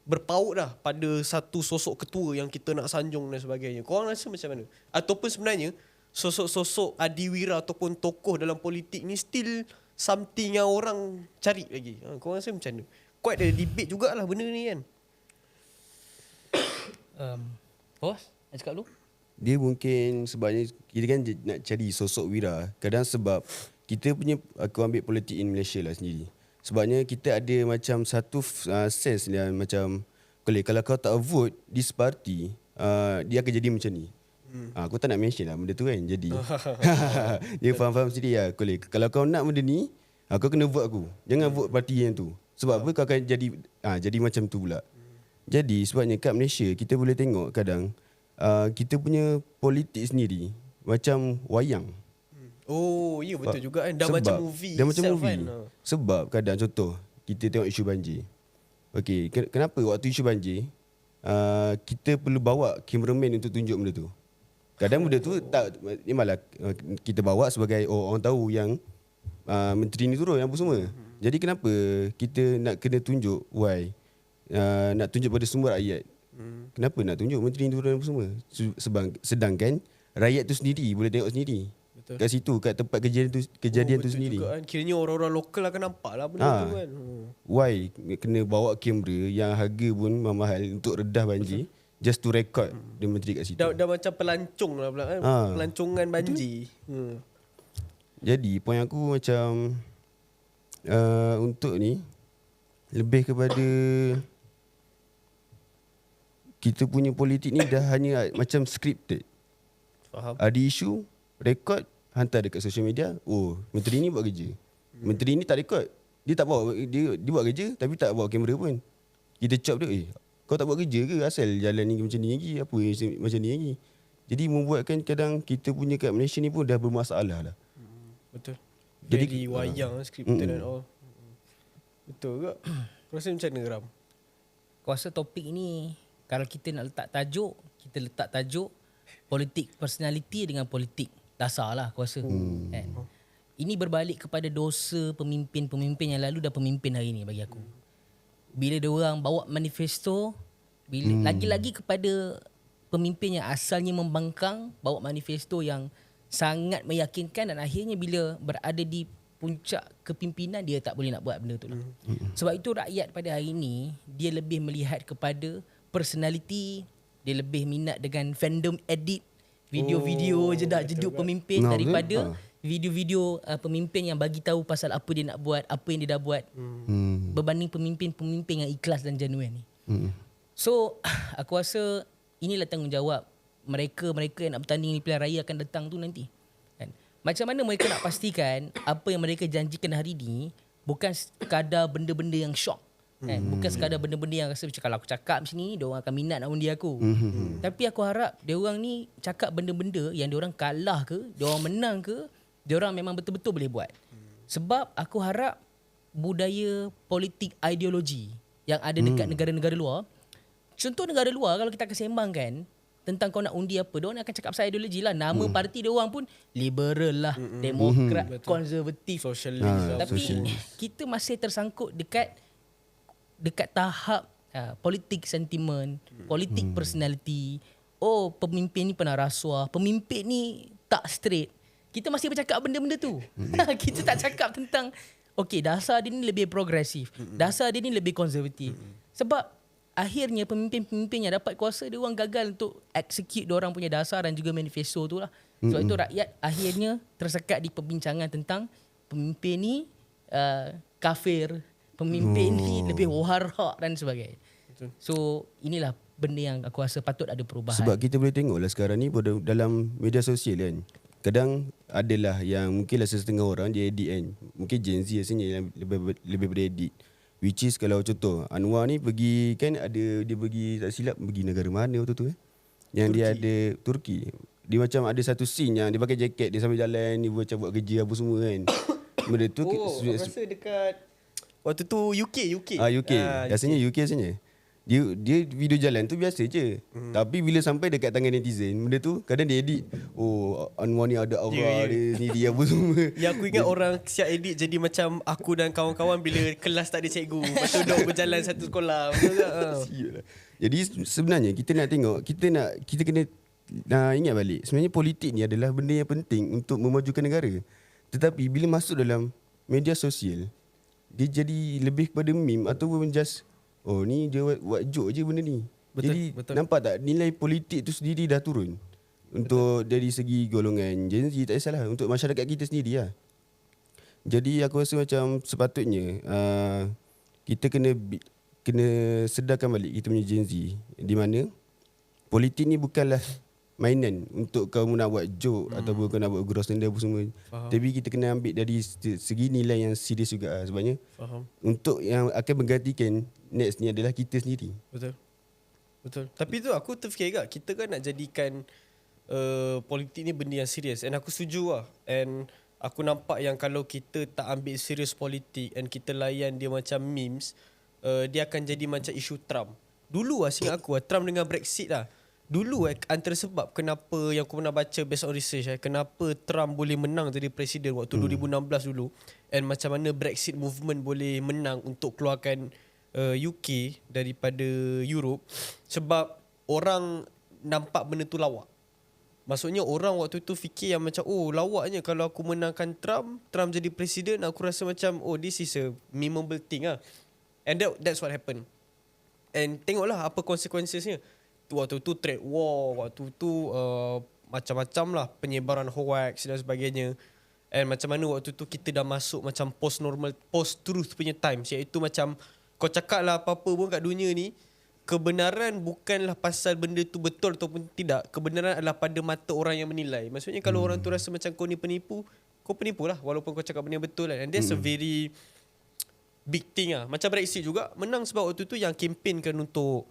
berpaut dah pada satu sosok ketua yang kita nak sanjung dan sebagainya. Korang rasa macam mana? Ataupun sebenarnya sosok-sosok adiwira ataupun tokoh dalam politik ni still something yang orang cari lagi. Korang rasa macam mana? Quite ada debate jugalah benda ni kan. Bos, nak cakap dulu? Dia mungkin sebabnya kita kan nak cari sosok wira. Kadang sebab kita punya, aku ambil politik in Malaysia lah sendiri. Sebabnya kita ada macam satu sense yang macam kalau kau tak vote this party, dia akan jadi macam ni. Aku tak nak mention lah benda tu kan. Jadi dia faham-faham sendiri lah. Kalau kau nak benda ni, kau kena vote aku. Jangan vote parti yang tu. Sebab apa kau akan jadi macam tu pula. Jadi sebabnya kat Malaysia kita boleh tengok kadang kita punya politik sendiri macam wayang. Oh, ya betul juga kan. Dah macam movie. Dah macam movie. Kan? Sebab kadang contoh kita tengok isu banjir. Okey, kenapa waktu isu banjir kita perlu bawa cameraman untuk tunjuk benda tu. Kadang benda tu tak ni malah kita bawa sebagai orang tahu yang menteri ni turun apa semua. Jadi kenapa kita nak kena tunjuk why? Nak tunjuk pada semua rakyat. Kenapa nak tunjuk menteri ni turun apa semua? Sedangkan rakyat tu sendiri boleh tengok sendiri. Betul. Kat situ, kat tempat kejadian tu sendiri. Juga, kan? Kiranya orang-orang lokal akan nampak lah benda tu kan. Why kena bawa kamera yang harga pun mahal untuk redah banjir. Betul. Just to record the menteri kat situ. Dah macam pelancong lah pula kan. Pelancongan banjir. Jadi poin aku macam untuk ni lebih kepada kita punya politik ni dah hanya macam scripted. Faham. Ada isu, rekod, hantar dekat social media. Oh, menteri ni buat kerja. Menteri ni tak rekod. Dia tak bawa dia buat kerja tapi tak bawa kamera pun. Kita chop dia, kau tak buat kerja ke asal jalan ni macam ni lagi? Apa macam ni lagi? Jadi membuatkan kadang kita punya kat Malaysia ni pun dah bermasalah lah. Betul. Jadi wayang scripted and all. Betul ke? Kau rasa macam mana Ram? Kau rasa topik ni kalau kita nak letak tajuk, kita letak tajuk politik personality dengan politik dasar lah aku rasa. Kan? Ini berbalik kepada dosa pemimpin-pemimpin yang lalu dan pemimpin hari ni bagi aku. Bila diorang bawa manifesto, lagi-lagi kepada pemimpin yang asalnya membangkang, bawa manifesto yang sangat meyakinkan dan akhirnya bila berada di puncak kepimpinan dia tak boleh nak buat benda tu lah. Sebab itu rakyat pada hari ni dia lebih melihat kepada personality, dia lebih minat dengan fandom edit video-video jedak-jeduk pemimpin daripada video-video pemimpin yang bagi tahu pasal apa dia nak buat, apa yang dia dah buat. Berbanding pemimpin-pemimpin yang ikhlas dan genuine ni. So aku rasa inilah tanggungjawab mereka yang nak bertanding di pilihan raya akan datang tu nanti. Kan? Macam mana mereka nak pastikan apa yang mereka janjikan hari ni bukan sekadar benda-benda yang shock. Kan? Bukan sekadar benda-benda yang rasa macam kalau aku cakap macam ni, dia orang akan minat nak undi aku. Tapi aku harap dia orang ni cakap benda-benda yang dia orang kalah ke, dia orang menang ke, dia orang memang betul-betul boleh buat. Sebab aku harap budaya politik ideologi yang ada dekat negara-negara luar, contoh negara luar kalau kita akan sembangkan tentang kau nak undi apa, dia orang akan cakap pasal ideologi lah. Nama parti dia orang pun liberal lah, demokrat, konservatif, Socialist. tapi kita masih tersangkut dekat tahap politik sentiment, politik personality. Oh, pemimpin ni pernah rasuah, pemimpin ni tak straight. Kita masih bercakap benda-benda tu. Kita tak cakap tentang okey, dasar dia ni lebih progresif, dasar dia ni lebih konservatif. Sebab akhirnya pemimpin-pemimpin yang dapat kuasa, dia orang gagal untuk execute dia orang punya dasar dan juga manifesto tu lah. Sebab itu rakyat akhirnya tersekat di perbincangan tentang pemimpin ni kafir, pemimpin ni lebih warak dan sebagainya. So inilah benda yang aku rasa patut ada perubahan. Sebab kita boleh tengok lah sekarang ni dalam media sosial kan, kadang adalah yang mungkinlah setengah orang dia edit kan. Mungkin Gen Z rasanya yang lebih beredit. Which is kalau contoh Anwar ni pergi kan, dia pergi tak silap pergi negara mana waktu tu yang Turki. Dia ada Turki. Dia macam ada satu scene yang dia pakai jaket, dia sambil jalan, dia macam buat kerja apa semua kan. Benda tu aku rasa dekat waktu tu UK. UK. Rasanya UK rasanya. Dia video jalan tu biasa je. Tapi bila sampai dekat tangan netizen, benda tu kadang dia edit. Oh, Anwar ni ada aura dia sendiri apa semua. Ya, aku ingat orang siap edit jadi macam aku dan kawan-kawan bila kelas tak ada cikgu. Lepas tu duk berjalan satu sekolah. Betul tak? Jadi sebenarnya kita nak tengok, kita kena ingat balik. Sebenarnya politik ni adalah benda yang penting untuk memajukan negara. Tetapi bila masuk dalam media sosial, dia jadi lebih kepada meme ataupun just ni dia buat joke je benda ni. Jadi nampak tak nilai politik tu sendiri dah turun. Untuk dari segi golongan Gen Z tak kisahlah, untuk masyarakat kita sendiri lah. Jadi aku rasa macam sepatutnya kita kena sedarkan balik kita punya Gen Z, di mana politik ni bukanlah mainan untuk kamu nak buat joke ataupun kau nak buat gross tender apa semua. Tapi kita kena ambil dari segi nilai yang serius juga lah. Sebabnya untuk yang akan menggantikan next ni adalah kita sendiri. Betul. Tapi tu aku terfikir juga, kita kan nak jadikan politik ni benda yang serius. And aku setuju lah. And aku nampak yang kalau kita tak ambil serius politik and kita layan dia macam memes, dia akan jadi macam isu Trump. Dulu lah seingat aku Trump dengan Brexit lah. Dulu antara sebab kenapa yang aku pernah baca based on research kenapa Trump boleh menang jadi presiden waktu 2016 dulu, and macam mana Brexit movement boleh menang untuk keluarkan UK daripada Europe, sebab orang nampak benda tu lawak. Maksudnya orang waktu tu fikir yang macam lawaknya kalau aku menangkan Trump jadi presiden, aku rasa macam this is a memeable thing lah. And that's what happened. And tengoklah apa consequences-nya. Waktu tu trade war, waktu tu macam-macam lah, penyebaran hoax dan sebagainya. And macam mana waktu tu kita dah masuk macam post-truth punya times, iaitu macam kau cakap lah apa-apa pun kat dunia ni, kebenaran bukanlah pasal benda tu betul ataupun tidak. Kebenaran adalah pada mata orang yang menilai. Maksudnya kalau orang tu rasa macam kau ni penipu, kau penipu lah walaupun kau cakap benda yang betul kan. And that's a very big thing lah. Macam Brexit juga menang sebab waktu tu yang campaignkan untuk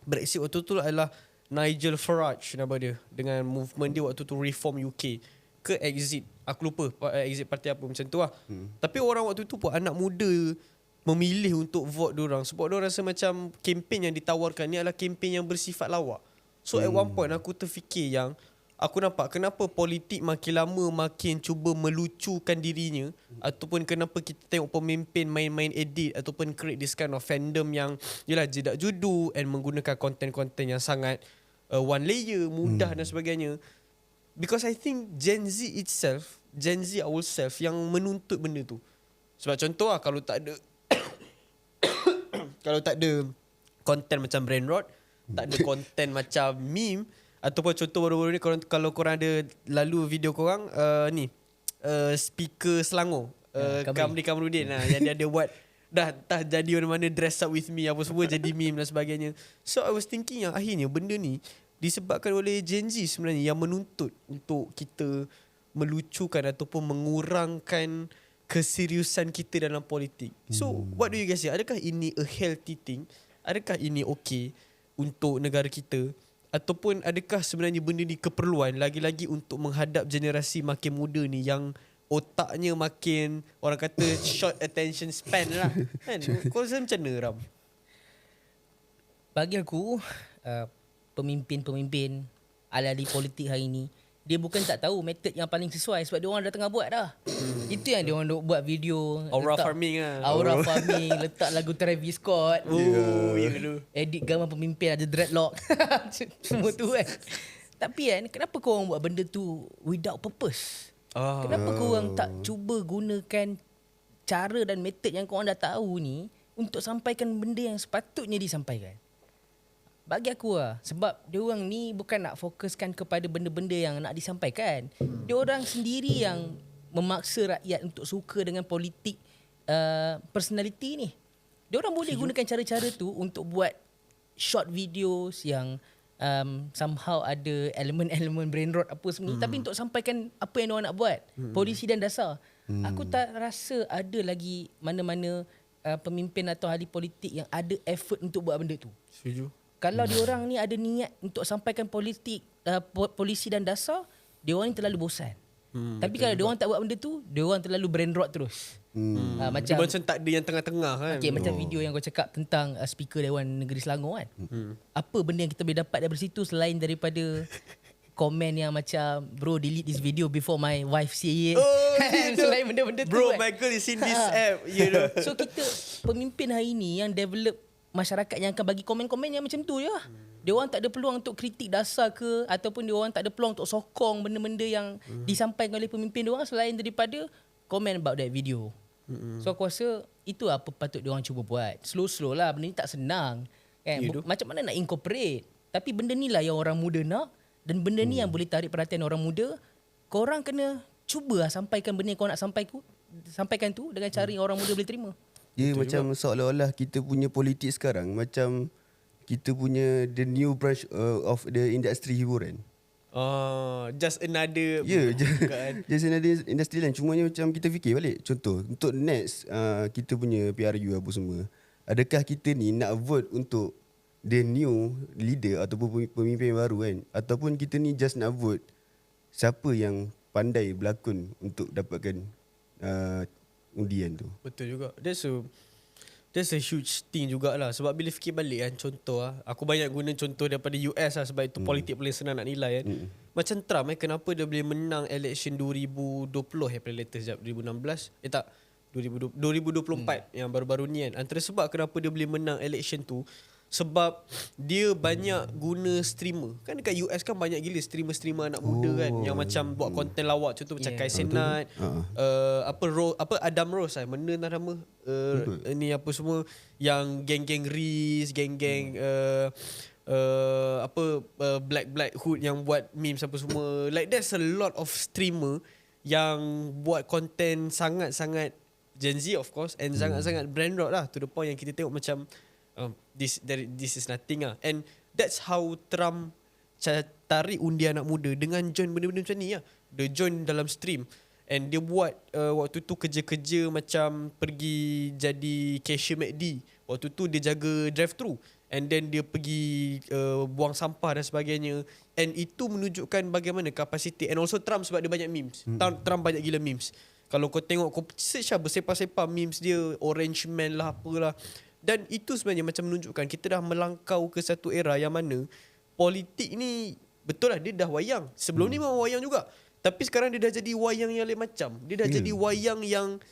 Brexit waktu tu adalah Nigel Farage nama dia, dengan movement dia waktu tu Reform UK ke Exit, aku lupa Exit parti apa macam tu lah. Tapi orang waktu tu pun anak muda memilih untuk vote diorang sebab diorang rasa macam kempen yang ditawarkan ni adalah kempen yang bersifat lawak. So at one point aku terfikir yang aku nampak kenapa politik makin lama makin cuba melucukan dirinya, ataupun kenapa kita tengok pemimpin main-main edit ataupun create this kind of fandom yang yelah jedak judu and menggunakan konten-konten yang sangat one layer, mudah dan sebagainya. Because I think Gen Z ourselves yang menuntut benda tu. Sebab contoh lah, kalau tak ada kalau tak ada konten macam Brain Rot, tak ada konten macam meme, ataupun contoh baru-baru ni kalau korang ada lalu video korang speaker Selangor Kamri Kamrudin yang dia ada buat dah entah jadi mana-mana dress up with me apa semua jadi meme dan sebagainya. So I was thinking yang akhirnya benda ni disebabkan oleh Gen Z sebenarnya yang menuntut untuk kita melucukan ataupun mengurangkan keseriusan kita dalam politik. So what do you guys say? Adakah ini a healthy thing? Adakah ini okay untuk negara kita? Ataupun adakah sebenarnya benda ni keperluan lagi-lagi untuk menghadap generasi makin muda ni yang otaknya makin, orang kata short attention span lah kan? Kau rasa macam mana, Ram? Bagi aku, pemimpin-pemimpin ahli-ahli politik hari ni, dia bukan tak tahu metod yang paling sesuai sebab dia orang dah tengah buat dah. Itu yang dia orang duk buat video. Aura farming lah. Aura farming, letak lagu Travis Scott. Ya tu. Edit gambar pemimpin ada dreadlock. Semua tu kan. Tapi kan, kenapa kau orang buat benda tu without purpose? Kenapa kau orang tak cuba gunakan cara dan metod yang kau orang dah tahu ni untuk sampaikan benda yang sepatutnya disampaikan? Bagi aku lah, sebab diorang ni bukan nak fokuskan kepada benda-benda yang nak disampaikan. Diorang sendiri yang memaksa rakyat untuk suka dengan politik personality ni. Diorang boleh gunakan cara-cara tu untuk buat short videos yang somehow ada elemen-elemen brain rot apa semua, tapi untuk sampaikan apa yang diorang nak buat, polisi dan dasar. Aku tak rasa ada lagi mana-mana pemimpin atau ahli politik yang ada effort untuk buat benda tu. Setuju. Kalau diorang ni ada niat untuk sampaikan politik polisi dan dasar, diorang ni terlalu bosan. Tapi kalau diorang tak buat benda tu, diorang terlalu brain rot terus. Macam tak ada yang tengah-tengah kan. Okay, macam video yang kau cakap tentang speaker Dewan Negeri Selangor kan. Apa benda yang kita boleh dapat daripada situ selain daripada komen yang macam, bro delete this video before my wife see it. Selain benda-benda tu Bro, kan. my girl is in this app, you know. So kita pemimpin hari ni yang develop masyarakat yang akan bagi komen-komen yang macam tu je lah. Dia orang tak ada peluang untuk kritik dasar ke, ataupun dia orang tak ada peluang untuk sokong benda-benda yang disampaikan oleh pemimpin dia orang selain daripada comment about that video. So aku rasa itu apa patut dia orang cuba buat. Slow-slow lah, benda ni tak senang kan. Macam mana nak incorporate, tapi benda ni lah yang orang muda nak, dan benda ni yang boleh tarik perhatian orang muda. Korang kena cuba lah sampaikan benda yang kau nak sampaikan tu dengan cara yang orang muda boleh terima. Dia Betul macam juga. seolah-olah kita punya politik sekarang macam kita punya the new branch of the industry hiburan. Just another Just another industry lain. Cumanya macam kita fikir balik. Contoh, untuk next kita punya PRU apa semua, adakah kita ni nak vote untuk the new leader ataupun pemimpin baru kan? Ataupun kita ni just nak vote siapa yang pandai berlakon untuk dapatkan undian tu. Betul juga. That's a huge thing jugalah. Sebab bila fikir balik kan, contoh lah, aku banyak guna contoh daripada US lah, sebab itu politik paling senang nak nilai kan. Macam Trump kenapa dia boleh menang election 2020 paling latest sekejap, 2016 tak 2024 yang baru-baru ni kan. Antara sebab kenapa dia boleh menang election tu, sebab dia banyak guna streamer. Kan dekat US kan banyak gila streamer anak muda kan, yang macam buat konten lawak. Contoh macam Kai Cenat, apa Adam Rose mana tak nama ni apa semua, yang geng-geng Riz, geng-geng Black Hood yang buat memes apa semua. Like there's a lot of streamer yang buat konten sangat-sangat Gen Z of course, and sangat-sangat brand rot lah, to the point yang kita tengok macam this is nothing lah. And that's how Trump tarik undi anak muda dengan join benda-benda macam ni lah. Dia join dalam stream, and dia buat waktu tu kerja-kerja macam pergi jadi cashier McD. Waktu tu dia jaga drive-thru, and then dia pergi buang sampah dan sebagainya. And itu menunjukkan bagaimana kapasiti. And also Trump, sebab dia banyak memes. Trump banyak gila memes. Kalau kau tengok, kau search lah bersepah-sepah memes dia, Orange Man lah apalah. Dan itu sebenarnya macam menunjukkan kita dah melangkau ke satu era yang mana politik ni, betul lah dia dah wayang. Sebelum ni memang wayang juga, tapi sekarang dia dah jadi wayang yang lain macam. Dia dah jadi wayang yang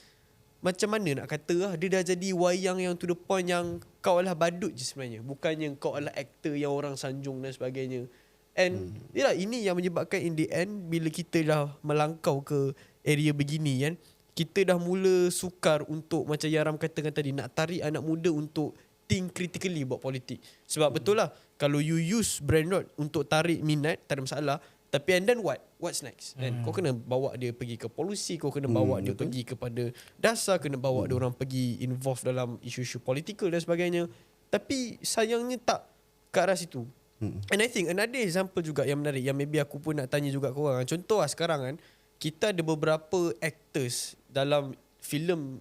macam mana nak kata lah, dia dah jadi wayang yang to the point yang kau adalah badut je sebenarnya, bukannya kau adalah aktor yang orang sanjung dan sebagainya. And yalah, ini yang menyebabkan in the end, bila kita dah melangkau ke area begini kan, kita dah mula sukar untuk, macam Yaram katakan tadi, nak tarik anak muda untuk think critically buat politik. Sebab betul lah, kalau you use brand rot untuk tarik minat, tak ada masalah. Tapi and then what? What's next? And kau kena bawa dia pergi ke polisi, kau kena bawa dia pergi kepada dasar, kena bawa dia orang pergi involve dalam isu-isu politikal dan sebagainya. Tapi sayangnya tak ke arah situ. And I think another example juga yang menarik, yang maybe aku pun nak tanya juga korang. Contoh lah sekarang kan, kita ada beberapa actors dalam filem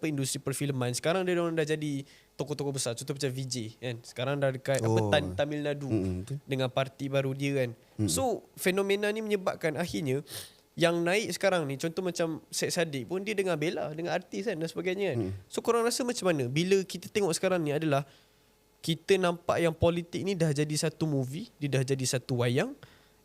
industri perfilman sekarang dia orang dah jadi tokoh-tokoh besar. Contoh macam VJ kan. Sekarang dah dekat Tamil Nadu dengan parti baru dia kan. So fenomena ni menyebabkan akhirnya yang naik sekarang ni, contoh macam Syed Saddiq pun dia dengan Bella, dengan artis kan dan sebagainya kan. So korang rasa macam mana bila kita tengok sekarang ni adalah kita nampak yang politik ni dah jadi satu movie, dia dah jadi satu wayang,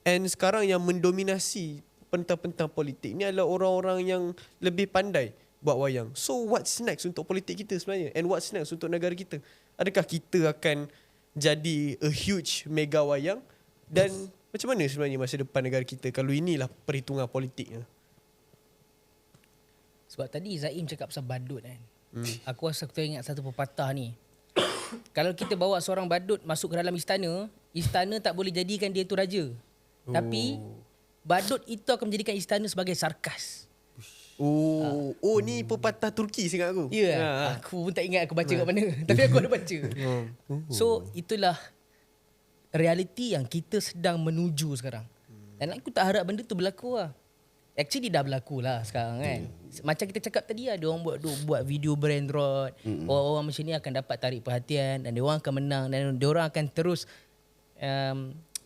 and sekarang yang mendominasi pentang-pentang politik ni adalah orang-orang yang lebih pandai buat wayang. So what's next untuk politik kita sebenarnya, and what's next untuk negara kita? Adakah kita akan jadi a huge mega wayang, dan macam mana sebenarnya masa depan negara kita kalau inilah perhitungan politiknya? Sebab tadi Zaim cakap pasal badut kan. Aku rasa aku teringat satu pepatah ni. Kalau kita bawa seorang badut masuk ke dalam istana, istana tak boleh jadikan dia tu raja. Tapi badut itu akan menjadikan istana sebagai sarkas. Ni pepatah Turki seingat aku. Ya, aku pun tak ingat aku baca kat mana. Tapi aku ada baca. So itulah realiti yang kita sedang menuju sekarang. Dan aku tak harap benda tu berlaku lah. Actually dah berlaku lah sekarang kan. Macam kita cakap tadi lah, dia orang buat video brand road. Orang-orang macam ni akan dapat tarik perhatian dan dia orang akan menang dan dia orang akan terus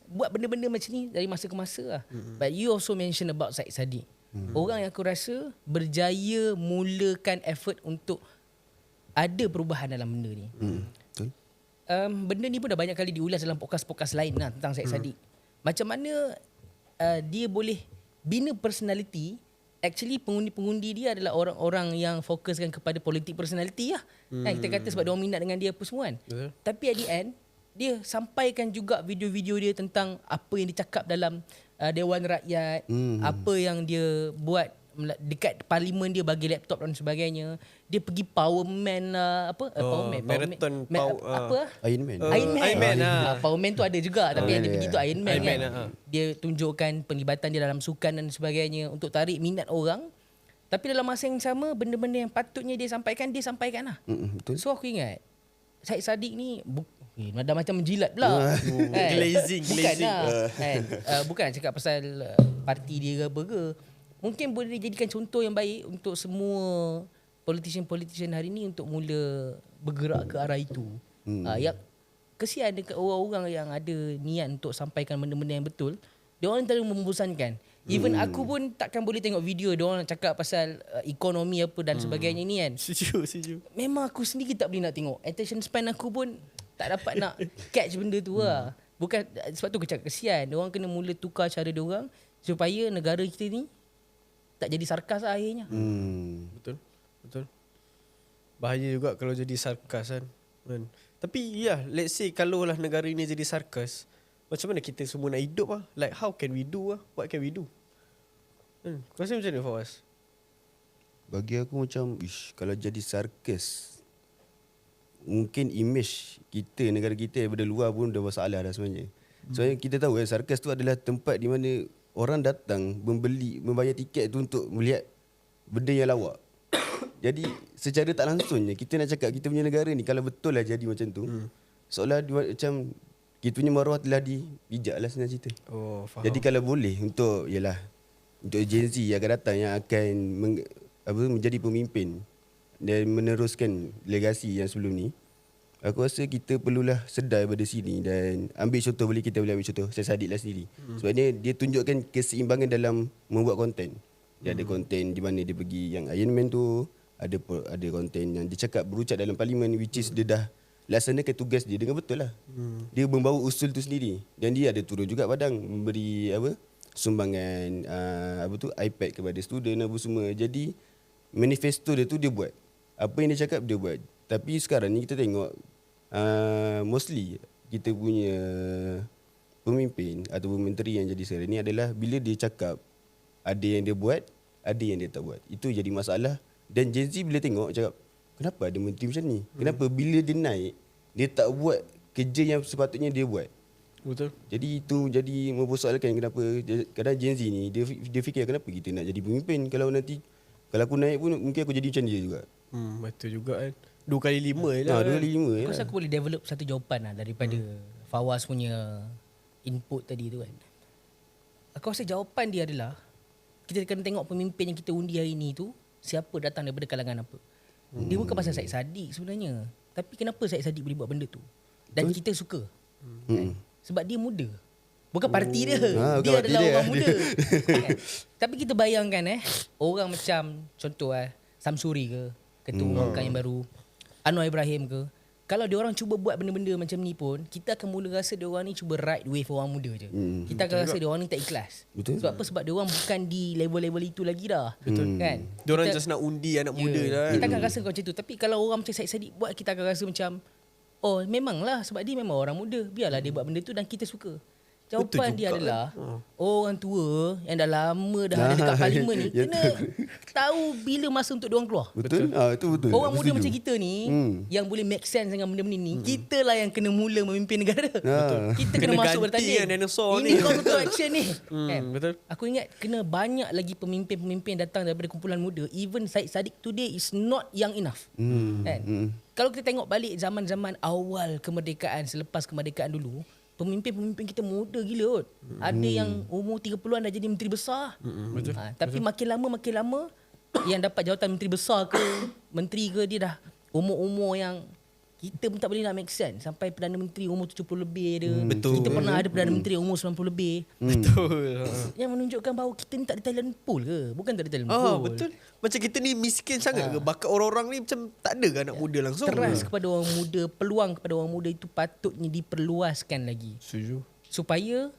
buat benda-benda macam ni dari masa ke masa lah. But you also mention about Syed Saddiq. Orang yang aku rasa berjaya mulakan effort untuk ada perubahan dalam benda ni. Betul. Benda ni pun dah banyak kali diulas dalam podcast-podcast lain lah tentang Syed Saddiq. Macam mana dia boleh bina personality. Actually pengundi-pengundi dia adalah orang-orang yang fokuskan kepada politik personality lah. Kan kita kata sebab dia orang minat dengan dia apa semua kan. Tapi at the end dia sampaikan juga video-video dia tentang apa yang dicakap dalam Dewan Rakyat, apa yang dia buat dekat parlimen, dia bagi laptop dan sebagainya. Dia pergi Powerman lah, Marathon Iron Man. Powerman tu ada juga, tapi yang dia pergi tu Iron Man kan. Dia tunjukkan penglibatan dia dalam sukan dan sebagainya untuk tarik minat orang. Tapi dalam masa yang sama, benda-benda yang patutnya dia sampaikan lah. Betul. So aku ingat Syed Saddiq ni dah macam menjilat pula. Glazing. Bukan lah. Bukan cakap pasal parti dia ke apa ke. Mungkin boleh dijadikan contoh yang baik untuk semua politician hari ni untuk mula bergerak ke arah itu. Yang kesian dekat orang-orang yang ada niat untuk sampaikan benda-benda yang betul, dia orang terlalu membosankan. Even aku pun takkan boleh tengok video dia orang cakap pasal ekonomi apa dan sebagainya ni kan. Setuju. Memang aku sendiri tak boleh nak tengok. Attention span aku pun tak dapat nak catch benda tu lah. Bukan sebab tu aku cakap kesian. Dia orang kena mula tukar cara dia orang supaya negara kita ni tak jadi sarkas lah akhirnya. Betul. Bahaya juga kalau jadi sarkas kan. Tapi let's say kalau lah negara ni jadi sarkas, macam mana kita semua nak hidup lah? Like how can we do lah? What can we do? Kau rasa macam mana Fawaz? Bagi aku macam kalau jadi sarkas, mungkin image kita, negara kita daripada luar pun dah masalah dah sebenarnya. Soalnya kita tahu sarkas tu adalah tempat di mana orang datang membayar tiket tu untuk melihat benda yang lawak. Jadi secara tak langsungnya kita nak cakap kita punya negara ni kalau betul lah jadi macam tu, seolah macam kita punya maruah telah dipijak lah senang cerita. Faham. Jadi kalau boleh untuk Gen Z yang akan datang yang akan menjadi pemimpin dan meneruskan legasi yang sebelum ni, aku rasa kita perlulah sedar daripada sini dan ambil contoh, kita boleh ambil contoh Syed Saddiq lah sendiri. Sebab dia tunjukkan keseimbangan dalam membuat konten. Dia ada konten di mana dia pergi yang Iron Man tu, ada konten yang dia cakap berucap dalam parlimen, which is dia dah laksanakan tugas dia dengan betul lah. Dia membawa usul tu sendiri dan dia ada turun juga padang memberi sumbangan iPad kepada student apa semua. Jadi manifesto dia tu dia buat. Apa yang dia cakap dia buat. Tapi sekarang ni kita tengok mostly kita punya pemimpin atau menteri yang jadi sekarang ni adalah bila dia cakap ada yang dia buat, ada yang dia tak buat. Itu jadi masalah. Dan Gen Z bila tengok cakap, kenapa ada menteri macam ni? Kenapa bila dia naik, dia tak buat kerja yang sepatutnya dia buat? Betul. Jadi itu jadi mempersoalkan kenapa kadang Gen Z ni dia fikir kenapa kita nak jadi pemimpin kalau nanti kalau aku naik pun mungkin aku jadi macam dia juga. Betul juga kan. 2 kali 5 je lah. 2 kali 5 je. Aku rasa aku boleh develop satu jawapan lah daripada Fawaz punya input tadi tu kan. Aku rasa jawapan dia adalah kita kena tengok pemimpin yang kita undi hari ni tu siapa datang daripada kalangan apa. Dia bukan pasal Syed Saddiq sebenarnya. Tapi kenapa Syed Saddiq boleh buat benda tu? Dan kita suka. Kan? Sebab dia muda. Bukan parti dia. Bukan Dia parti adalah dia. orang muda. Kan? Tapi kita bayangkan orang macam contoh Samsuri ke, Ketua Umum yang baru, Anwar Ibrahim ke. Kalau dia orang cuba buat benda-benda macam ni pun, kita akan mula rasa dia orang ni cuba ride wave orang muda je. Kita akan rasa dia orang ni tak ikhlas. Betul. Sebab apa? Sebab dia orang bukan di level-level itu lagi dah. Betul. Kan? Diorang Kita- just nak undi anak muda lah. Kita akan rasa macam tu. Tapi kalau orang macam Syed Saddiq buat, kita akan rasa macam, oh memanglah sebab dia memang orang muda. Biarlah dia buat benda tu dan kita suka. Jawapan Betul dia juga adalah orang tua yang dah lama dah ada dekat parlimen ni Ya, kena tahu bila masa untuk diorang keluar. Betul? Itu betul. Orang Aku muda setuju. macam kita ni yang boleh make sense dengan benda-benda ni, kita lah yang kena mula memimpin negara. Kita kena Kena masuk ganti bertanding. kan dinosaur Ini ni. call to action ni. Kan? Betul. Aku ingat kena banyak lagi pemimpin-pemimpin datang daripada kumpulan muda. Even Syed Saddiq today is not young enough. Kan? Kalau kita tengok balik zaman-zaman awal kemerdekaan, selepas kemerdekaan dulu, pemimpin-pemimpin kita muda gila kot. Ada yang umur 30-an dah jadi menteri besar. Betul. Tapi makin lama yang dapat jawatan menteri besar ke, menteri ke, dia dah umur-umur yang kita pun tak boleh nak make sense. Sampai Perdana Menteri umur 70 lebih dia. Betul. Kita pernah ada Perdana Menteri umur 90 lebih. Betul. Yang menunjukkan bahawa kita ni tak ada talent pool ke? Bukan tak ada talent Ah, pool. betul. Macam kita ni miskin sangat ke? Bakat orang-orang ni macam tak ada ke anak muda langsung? Teras kepada orang muda, peluang kepada orang muda itu patutnya diperluaskan lagi. Setuju. Supaya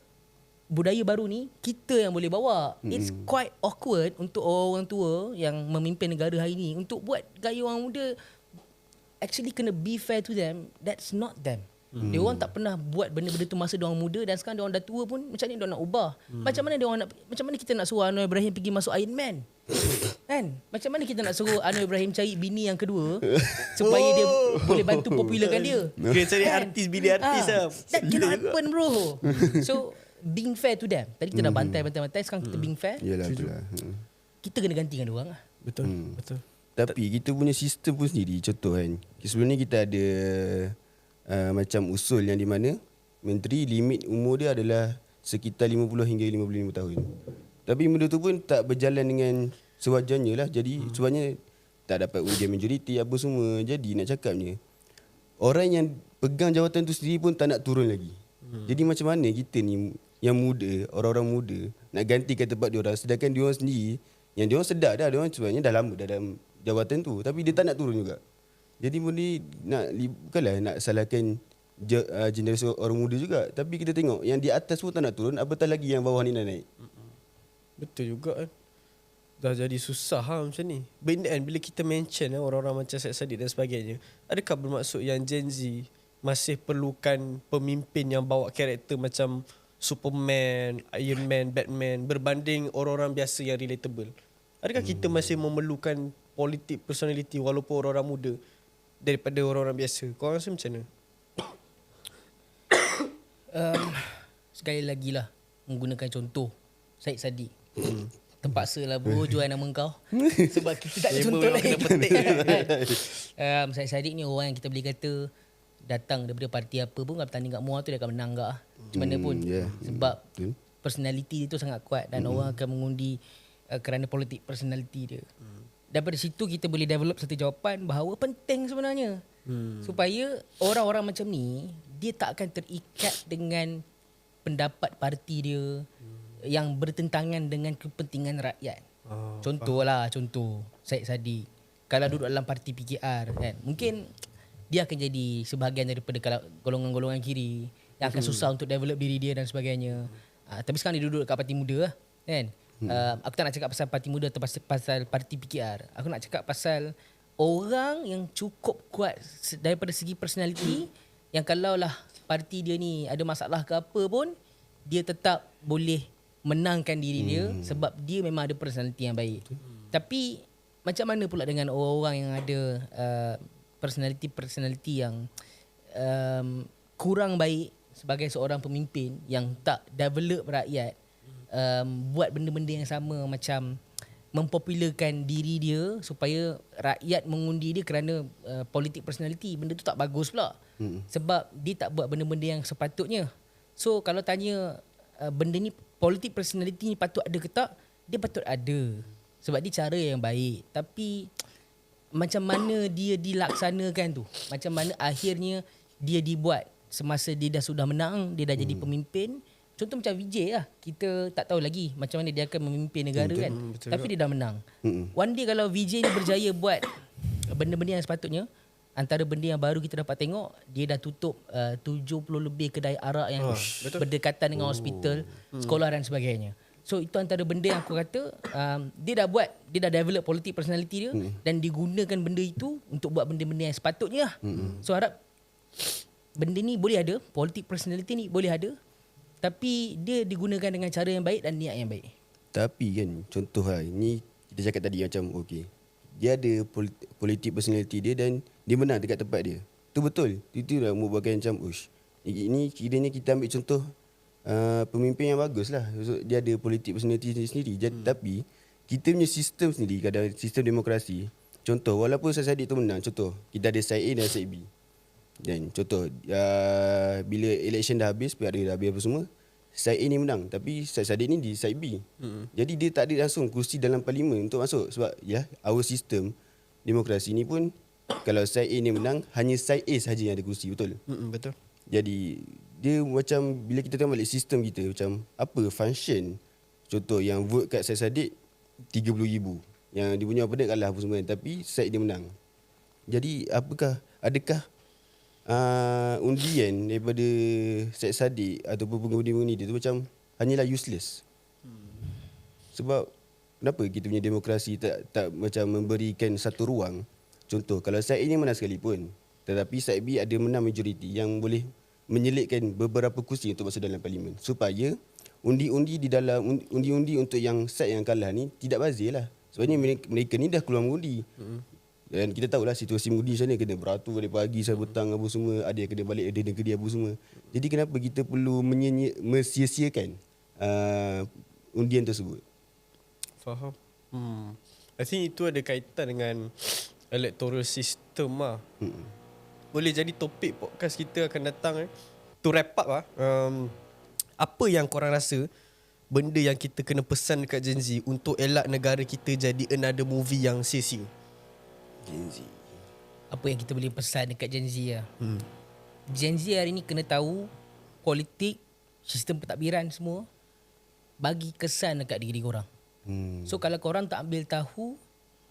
budaya baru ni kita yang boleh bawa. It's quite awkward untuk orang tua yang memimpin negara hari ni untuk buat gaya orang muda. Actually kena be fair to them. That's not them. Dia orang tak pernah buat benda-benda tu masa dia orang muda, dan sekarang dia orang dah tua pun macam ni dia orang nak ubah. Macam mana kita nak suruh Anwar Ibrahim pergi masuk Iron Man? Kan? Macam mana kita nak suruh Anwar Ibrahim cari bini yang kedua supaya dia boleh bantu popularkan dia? Kena cari artis, bini artis lah. That cannot happen bro. So being fair to them. Tadi kita dah bantai, sekarang kita being fair. Yalah, betul lah. Kita kena gantikan dia orang lah. Betul. Betul. Tapi kita punya sistem pun sendiri. Contoh kan, sebelum ni kita ada macam usul yang di mana menteri limit umur dia adalah sekitar 50 hingga 55 tahun. Tapi benda tu pun tak berjalan dengan sewajarnya lah. Jadi sebabnya tak dapat ujian majoriti apa semua. Jadi nak cakapnya, orang yang pegang jawatan tu sendiri pun tak nak turun lagi. Jadi macam mana kita ni yang muda, orang-orang muda nak gantikan tempat dia orang, sedangkan dia orang sendiri yang dia orang sedar dah, dia orang sebenarnya dah lama dah dalam jawatan tu, tapi dia tak nak turun juga. Jadi boleh bukanlah nak salahkan generasi orang muda juga, tapi kita tengok yang di atas pun tak nak turun, apatah lagi yang bawah ni nak naik. Betul juga kan. Dah jadi susah macam ni. But in the end, bila kita mention orang-orang macam Syed Saddiq dan sebagainya, adakah bermaksud yang Gen Z masih perlukan pemimpin yang bawa karakter macam Superman, Iron Man, Batman berbanding orang-orang biasa yang relatable? Adakah kita masih memerlukan politik personality walaupun orang-orang muda daripada orang-orang biasa? Kau rasa macam mana? Sekali lagi lah menggunakan contoh Syed Saddiq. Terpaksa lah bro jual nama kau. Sebab kita tak ada Label contoh yang lain. kena petik kan? Syed Saddiq ni orang yang kita boleh kata datang daripada parti apa pun, kalau bertanding kat Muar tu dia akan menang tak. Macam mana pun. Sebab personality dia tu sangat kuat dan orang akan mengundi kerana politik personality dia. Daripada situ kita boleh develop satu jawapan bahawa penting sebenarnya supaya orang-orang macam ni dia tak akan terikat dengan pendapat parti dia yang bertentangan dengan kepentingan rakyat. Contoh Syed Saddiq kalau duduk dalam parti PKR kan, mungkin dia akan jadi sebahagian daripada golongan-golongan kiri yang akan susah untuk develop diri dia dan sebagainya. Tapi sekarang dia duduk kat parti muda lah, kan. Aku tak nak cakap pasal parti muda atau pasal parti PKR. Aku nak cakap pasal orang yang cukup kuat daripada segi personality, yang kalau lah parti dia ni ada masalah ke apa pun, dia tetap boleh menangkan diri dia sebab dia memang ada personality yang baik. Tapi macam mana pula dengan orang-orang yang ada personality yang kurang baik sebagai seorang pemimpin yang tak develop rakyat, buat benda-benda yang sama macam mempopularkan diri dia supaya rakyat mengundi dia kerana politik personality. Benda tu tak bagus pula. Sebab dia tak buat benda-benda yang sepatutnya. So kalau tanya benda ni, politik personality ni patut ada ke tak? Dia patut ada. Sebab dia cara yang baik. Tapi macam mana dia dilaksanakan tu, macam mana akhirnya dia dibuat semasa dia dah sudah menang, dia dah jadi pemimpin. Contoh macam Vijay lah, kita tak tahu lagi macam mana dia akan memimpin negara kan. betul Tapi dia dah menang. One day kalau Vijay ni berjaya buat benda-benda yang sepatutnya, antara benda yang baru kita dapat tengok, dia dah tutup 70 lebih kedai arak yang berdekatan dengan hospital, sekolah dan sebagainya. So itu antara benda yang aku kata dia dah develop politik personality dia dan digunakan benda itu untuk buat benda-benda yang sepatutnya lah. So harap benda ni boleh ada, politik personality ni boleh ada, tapi dia digunakan dengan cara yang baik dan niat yang baik. Tapi kan contoh lah, ni kita cakap tadi macam okey, dia ada politik personality dia dan dia menang dekat tempat dia. Tu betul. Itu lah membuatkan macam ini kiranya kita ambil contoh pemimpin yang bagus lah. So, dia ada politik personality sendiri. Tapi kita punya sistem sendiri, kadang sistem demokrasi, contoh walaupun Syed Saddiq tu menang, contoh kita ada side A dan side B. Dan contoh bila election dah habis, PRA dah habis apa semua, side A ni menang, tapi Syed Saddiq ni di side B. Jadi dia tak ada langsung kursi dalam parlimen untuk masuk. Sebab our system demokrasi ni pun, kalau side A ni menang, hanya side A sahaja yang ada kursi, betul? Betul. Jadi dia macam bila kita tengok balik sistem kita, macam apa function. Contoh yang vote kat Syed Saddiq 30,000, yang dia punya opponent kalah apa semua, tapi side dia menang. Jadi adakah undian daripada Syed Saddiq ataupun pengundi-pengundi dia tu macam hanyalah useless? Sebab kenapa kita punya demokrasi tak macam memberikan satu ruang? Contoh kalau side A ni menang sekalipun, tetapi side B ada menang majoriti yang boleh menyelitkan beberapa kursi untuk masuk dalam parlimen, supaya undi-undi di dalam undi-undi untuk yang side yang kalah ni tidak bazir lah. Sebenarnya mereka ni dah keluar mengundi. Dan kita tahulah situasi mengundi macam mana, kena beratur dari pagi sampai petang apa semua, ada yang kena balik ada negeri apa semua. Jadi kenapa kita perlu mensia-siakan undian tersebut? Faham. I think itu ada kaitan dengan electoral system lah. Boleh jadi topik podcast kita akan datang to wrap up lah. Apa yang korang rasa benda yang kita kena pesan dekat Gen Z untuk elak negara kita jadi another movie yang sia-sia? Gen Z. Apa yang kita boleh pesan dekat Gen Z lah. Gen Z hari ni kena tahu politik, sistem pentadbiran semua bagi kesan dekat diri korang. So kalau korang tak ambil tahu,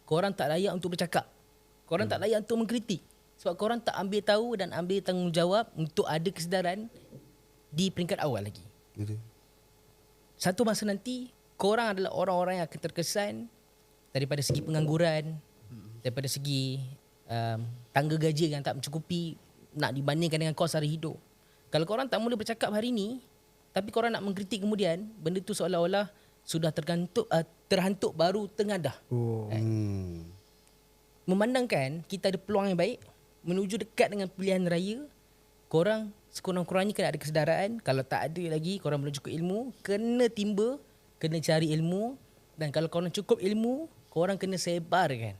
korang tak layak untuk bercakap. Korang tak layak untuk mengkritik. Sebab korang tak ambil tahu dan ambil tanggungjawab untuk ada kesedaran di peringkat awal lagi. Betul. Satu masa nanti, korang adalah orang-orang yang akan terkesan daripada segi pengangguran, daripada segi tangga gaji yang tak mencukupi nak dibandingkan dengan kos hari hidup. Kalau korang tak mula bercakap hari ni, tapi korang nak mengkritik kemudian, benda tu seolah-olah sudah terhantuk baru tengadah. Memandangkan kita ada peluang yang baik menuju dekat dengan pilihan raya, korang sekurang-kurangnya kena ada kesedaran. Kalau tak ada lagi, korang belum cukup ilmu, kena timba, kena cari ilmu. Dan kalau korang cukup ilmu, korang kena sebarkan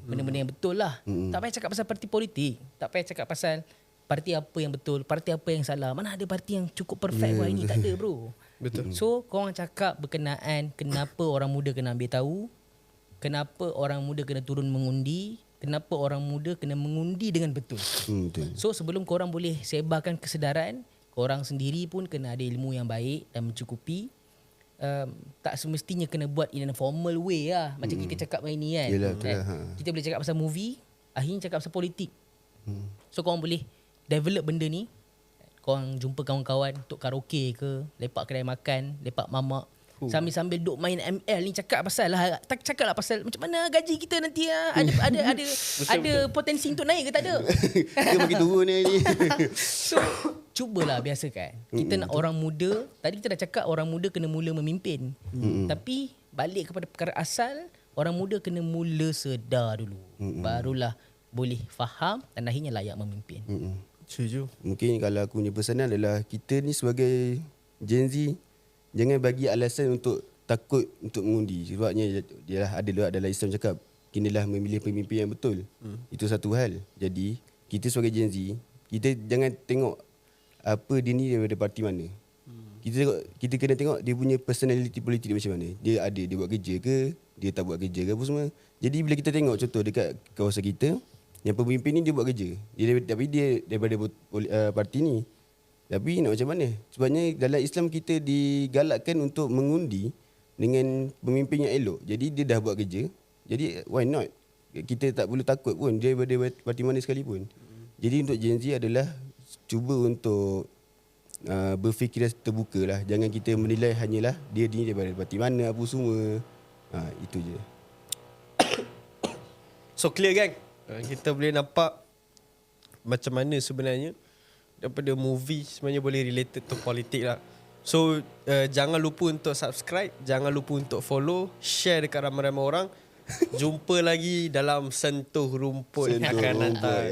benda-benda yang betul lah. Tak payah cakap pasal parti politik, tak payah cakap pasal parti apa yang betul, parti apa yang salah. Mana ada parti yang cukup perfect hari ni? Tak ada, bro. Betul. So korang cakap berkenaan kenapa orang muda kena ambil tahu, kenapa orang muda kena turun mengundi, kenapa orang muda kena mengundi dengan betul. Betul. So sebelum korang boleh sebarkan kesedaran, korang sendiri pun kena ada ilmu yang baik dan mencukupi. Tak semestinya kena buat in a formal way lah. Macam kita cakap hari ni kan. Yelah, betul lah. Kita boleh cakap pasal movie, akhirnya cakap pasal politik. So korang boleh develop benda ni. Korang jumpa kawan-kawan untuk karaoke ke, lepak kedai makan, lepak mamak, sambil-sambil duk main ML ni, cakap lah pasal macam mana gaji kita nanti ada potensi untuk naik ke tak ada. Kita bagi turun ni. So cubalah biasakan. Kita nak orang muda, tadi kita dah cakap orang muda kena mula memimpin. Tapi balik kepada perkara asal, orang muda kena mula sedar dulu. Barulah boleh faham dan akhirnya layak memimpin. Setuju. Mungkin kalau aku punya pesanan adalah kita ni sebagai Gen Z, jangan bagi alasan untuk takut untuk mengundi. Sebabnya dia adalah Islam cakap, kenalah memilih pemimpin yang betul. Itu satu hal. Jadi kita sebagai Gen Z, kita jangan tengok apa dia ni daripada parti mana. Kita kena tengok dia punya personality politik dia macam mana. Dia buat kerja ke, dia tak buat kerja ke apa semua. Jadi bila kita tengok contoh dekat kawasan kita, yang pemimpin ni dia buat kerja. Tapi dia daripada parti ni. Tapi nak macam mana? Sebabnya dalam Islam kita digalakkan untuk mengundi dengan pemimpin yang elok. Jadi dia dah buat kerja. Jadi why not? Kita tak perlu takut pun dia daripada parti mana sekalipun. Jadi untuk Gen Z adalah cuba untuk berfikiran terbuka lah. Jangan kita menilai hanyalah dia ni daripada parti mana apa semua. Itu je. So clear kan? Kita boleh nampak macam mana sebenarnya daripada movie sebenarnya boleh related to politik lah. So jangan lupa untuk subscribe, jangan lupa untuk follow, share dekat ramai-ramai orang. Jumpa lagi dalam Sentuh Rumput akan datang.